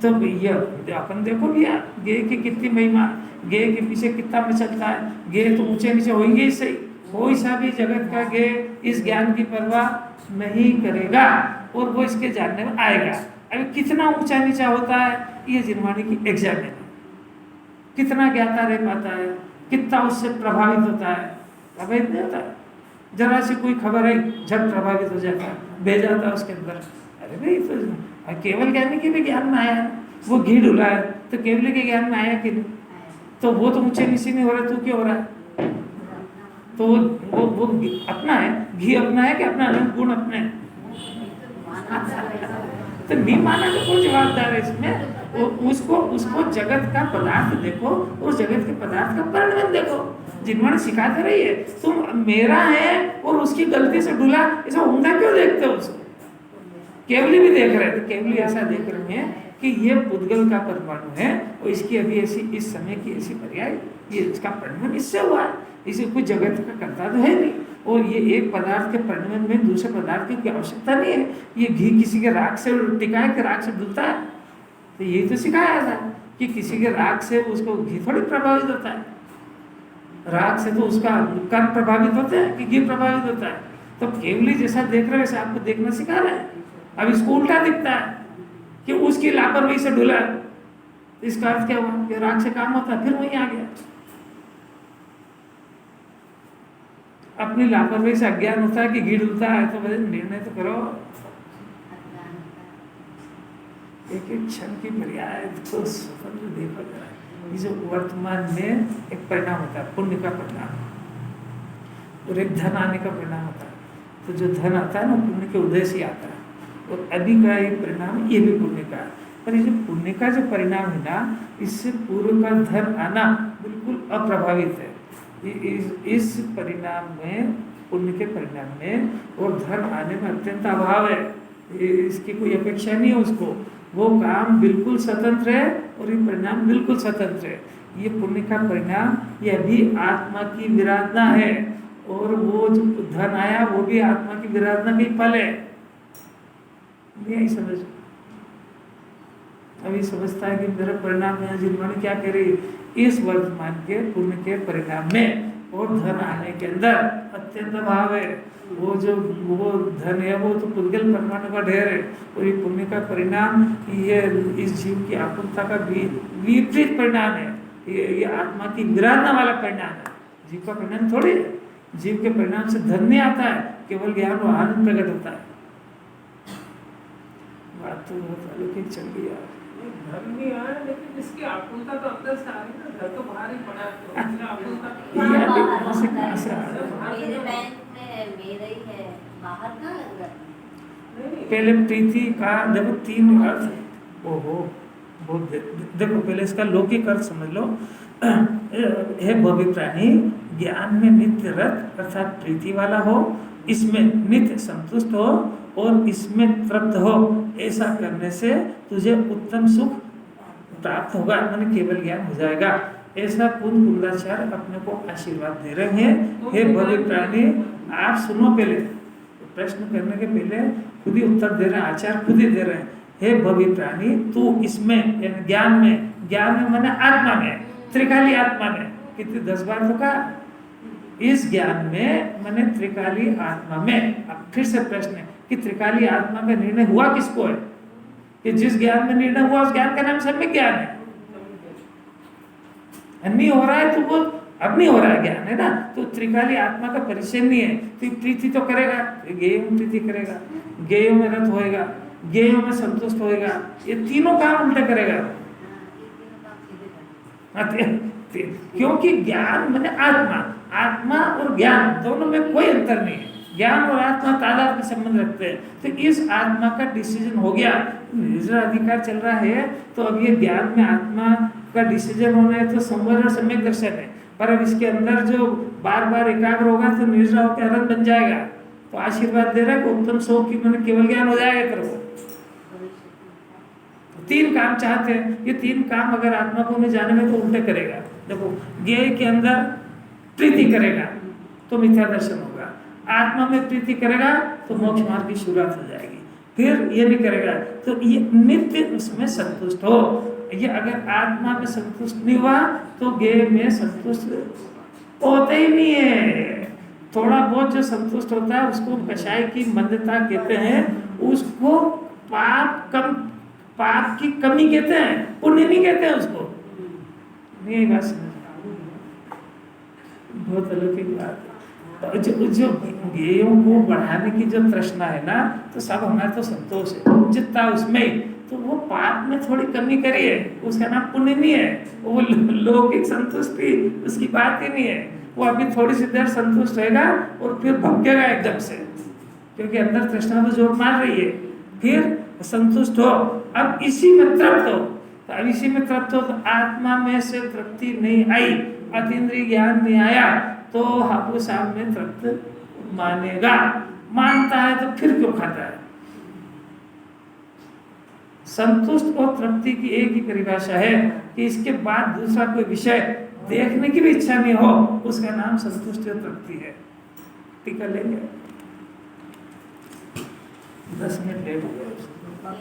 [SPEAKER 1] तो ये अपन देखो भैया, गेय की कितनी महिमा, गेय के पीछे कितना में चलता है। गेय तो ऊंचे नीचे होंगे ही सही, कोई सा भी जगत का गेय इस ज्ञान की परवाह नहीं करेगा और वो इसके जानने में आएगा। अभी कितना ऊंचा नीचा होता है, ये जिनवाणी की एग्जाम है। कितना ज्ञाता रह पाता है, कितना उससे प्रभावित होता है, प्रभावित नहीं होता है। जरा सी कोई खबर आई, झट प्रभावित हो जाता है, बह जाता है उसके अंदर। अरे भाई तो केवल ज्ञानी के भी ज्ञान में आया है, वो घी डुला है तो केवल के ज्ञान में आया कि नहीं? तो वो तो ऊंचे नीचे नहीं हो रहा, तू क्यों हो रहा है? तो वो अपना है, घी अपना है कि अपना गुण अपने? तो नहीं माना तो कौन जवाबदार है इसमें? उसको जगत का पदार्थ देखो और जगत के पदार्थ का परिणाम देखो। जिन्होंने सिखाते रही है, तुम मेरा है और उसकी गलती से डुला, ऐसा उमदा क्यों देखते हो उसको? केवली भी देख रहे थे, केवली ऐसा देख रहे हैं कि ये पुद्गल का परमाणु है और इसकी अभी ऐसी इस समय की ऐसी पर्याय, ये इसका परिणाम इससे हुआ है। इसे कोई जगत का करता तो है नहीं, और ये एक पदार्थ के परिणाम में दूसरे पदार्थ की आवश्यकता नहीं है। ये घी किसी के राख से टिका है कि राख से डूबता है? तो यही तो सिखाया था कि किसी के राख से उसको घी थोड़ी प्रभावित होता है। राख से तो उसका कर्म प्रभावित होता है कि घी प्रभावित होता है? तो केवली जैसा देख रहे हो वैसा आपको देखना सिखा रहा है। अब इसको उल्टा दिखता है कि उसकी लापरवाही से ढुला, इसका अर्थ क्या हुआ कि राग से काम होता है, फिर वहीं आ गया। अपनी लापरवाही से अज्ञान होता है कि घी डुलता है, तो वजह निर्णय तो करो। एक एक क्षण की पर्याय को स्वतंत्र देखो जरा। ये जो वर्तमान में एक परिणाम होता है, पुण्य का परिणाम, और एक धन आने का परिणाम होता है। तो जो धन आता है ना पुण्य के उदय से आता है, और अभी का एक परिणाम ये भी पुण्य का है। पर ये जो पुण्य का जो परिणाम है ना, इससे पूर्व का धन आना बिल्कुल अप्रभावित है। इस परिणाम में, पुण्य के परिणाम में और धन आने में अत्यंत अभाव है। इसकी कोई अपेक्षा नहीं है उसको, वो काम बिल्कुल स्वतंत्र है और ये परिणाम बिल्कुल स्वतंत्र है। ये पुण्य का परिणाम ये अभी आत्मा की विराधना है, और वो जो धन आया वो भी आत्मा की विराधना का ही फल है। यही समझ, अभी समझता है कि मेरा परिणाम है, जिन्होंने क्या करे, इस वर्तमान के पुण्य के परिणाम में और धन आने के अंदर अत्यंत अभाव है। वो धन है वो तो पुद्गल परमाणु का ढेर है, और ये पुण्य का परिणाम ये इस जीव की आकुलता का विपरीत परिणाम है। ये आत्मा की विराधना वाला परिणाम है। जीव का परिणाम थोड़ी है। जीव के परिणाम से धन नहीं आता है, केवल ज्ञान और आनंद प्रकट होता है। बात तो बहुत अलौकिक चल गई यार।
[SPEAKER 4] घर नहीं आया, लेकिन इसकी आकुलता तो अंदर से आ रही ना, घर तो बाहर ही पड़ा है, तो इसलिए आकुलता
[SPEAKER 1] कहाँ से आ रहा है?
[SPEAKER 3] मेरे बैंक में है, मेरा ही है, बाहर कहाँ लग रहा है?
[SPEAKER 1] पहले प्रीति का देखो 3 अर्थ। ओहो बहुत देखो, पहले इसका लौकिक अर्थ समझ लो। हे भव्य प्राणी, ज्ञान में नित्य रत अर्थात प्रीति वाला हो, इसमें नित्य संतुष्ट हो और इसमें तृप्त हो। ऐसा करने से तुझे उत्तम सुख प्राप्त होगा, माने केवल ज्ञान हो जाएगा। ऐसा कुंदाचार्य अपने को आशीर्वाद दे रहे हैं। हे भव्य प्राणी, आप सुनो, पहले प्रश्न करने के पहले खुद ही उत्तर दे रहे हैं, आचार्य खुद ही दे रहे हैं। हे भव्य प्राणी, तू इसमें ज्ञान में माने आत्मा में, त्रिकाली आत्मा में, कितनी 10 बार तो कहा, इस ज्ञान में माने त्रिकाली आत्मा में। अब फिर से प्रश्न है कि त्रिकाली आत्मा का निर्णय हुआ किसको है? कि जिस ज्ञान में निर्णय हुआ उस ज्ञान का नाम सम्यक ज्ञान है। नहीं हो रहा है तो वो अब नहीं हो रहा है ज्ञान, है ना। तो त्रिकाली आत्मा का परिचय नहीं है, तो प्रीति तो करेगा, ज्ञेय में प्रीति करेगा, ज्ञेय में रत होएगा, ज्ञेय में संतुष्ट होएगा, ये तीनों काम उल्टे करेगा। क्योंकि ज्ञान माने आत्मा और ज्ञान दोनों में कोई अंतर नहीं है। ज्ञान और आत्मा तादात्म्य संबंध रखते हैं। तो इस आत्मा का डिसीजन हो गया, निजरा अधिकार चल रहा है, तो अब ये ज्ञान में आत्मा का डिसीजन होना है तो संवरण और सम्यक दर्शन है। पर अब इसके अंदर जो बार बार एकाग्र होगा तो निजरा होकर अरहत बन जाएगा। तो आशीर्वाद दे रहा है कि उत्तम सुख की मैंने केवल ज्ञान हो जाएगा। करो 3 काम चाहते हैं, ये 3 काम अगर आत्मा को नहीं जानेंगे तो उल्टे करेगा। देखो, ज्ञेय के अंदर प्रीति करेगा तो मिथ्या दर्शन होगा, आत्मा में प्रीति करेगा तो मोक्ष मार्ग की शुरुआत हो जाएगी। फिर ये नहीं करेगा तो ये नित्य उसमें संतुष्ट हो। ये अगर आत्मा में संतुष्ट नहीं हुआ तो ज्ञेय में संतुष्ट होता ही नहीं है। थोड़ा बहुत जो संतुष्ट होता है उसको कषाय की मंदता कहते हैं, उसको पाप की कमी कहते हैं, पुण्य नहीं कहते हैं उसको। नहीं, बात समझ, बहुत अलौकिक बात है। जो ज्ञेयों को बढ़ाने की जो तृष्णा है ना, तो सब हमारे तो संतोष है जितना उसमें, तो वो पाप में थोड़ी कमी करिए, उसका नाम पुण्य नहीं है। वो लौकिक संतुष्टि उसकी बात ही नहीं है। वो अभी थोड़ी सी देर संतुष्ट रहेगा और फिर भटकेगा एकदम से, क्योंकि अंदर तृष्णा तो जोर मार रही है। फिर संतुष्ट हो, अब इसी में तृप्त हो, तो अब इसी में तृप्त हो तो आत्मा में से तृप्ति नहीं आई, अतीन्द्रिय ज्ञान नहीं आया, तो हापुस आप में तृप्त मानेगा। मानता है तो फिर क्यों खाता है? संतुष्ट और तृप्ति की एक ही परिभाषा है कि इसके बाद दूसरा कोई विषय देखने की भी इच्छा नहीं हो, उसका नाम संतुष्टि और तृप्ति है। टीका लेंगे, 10 मिनट लेट हो गया।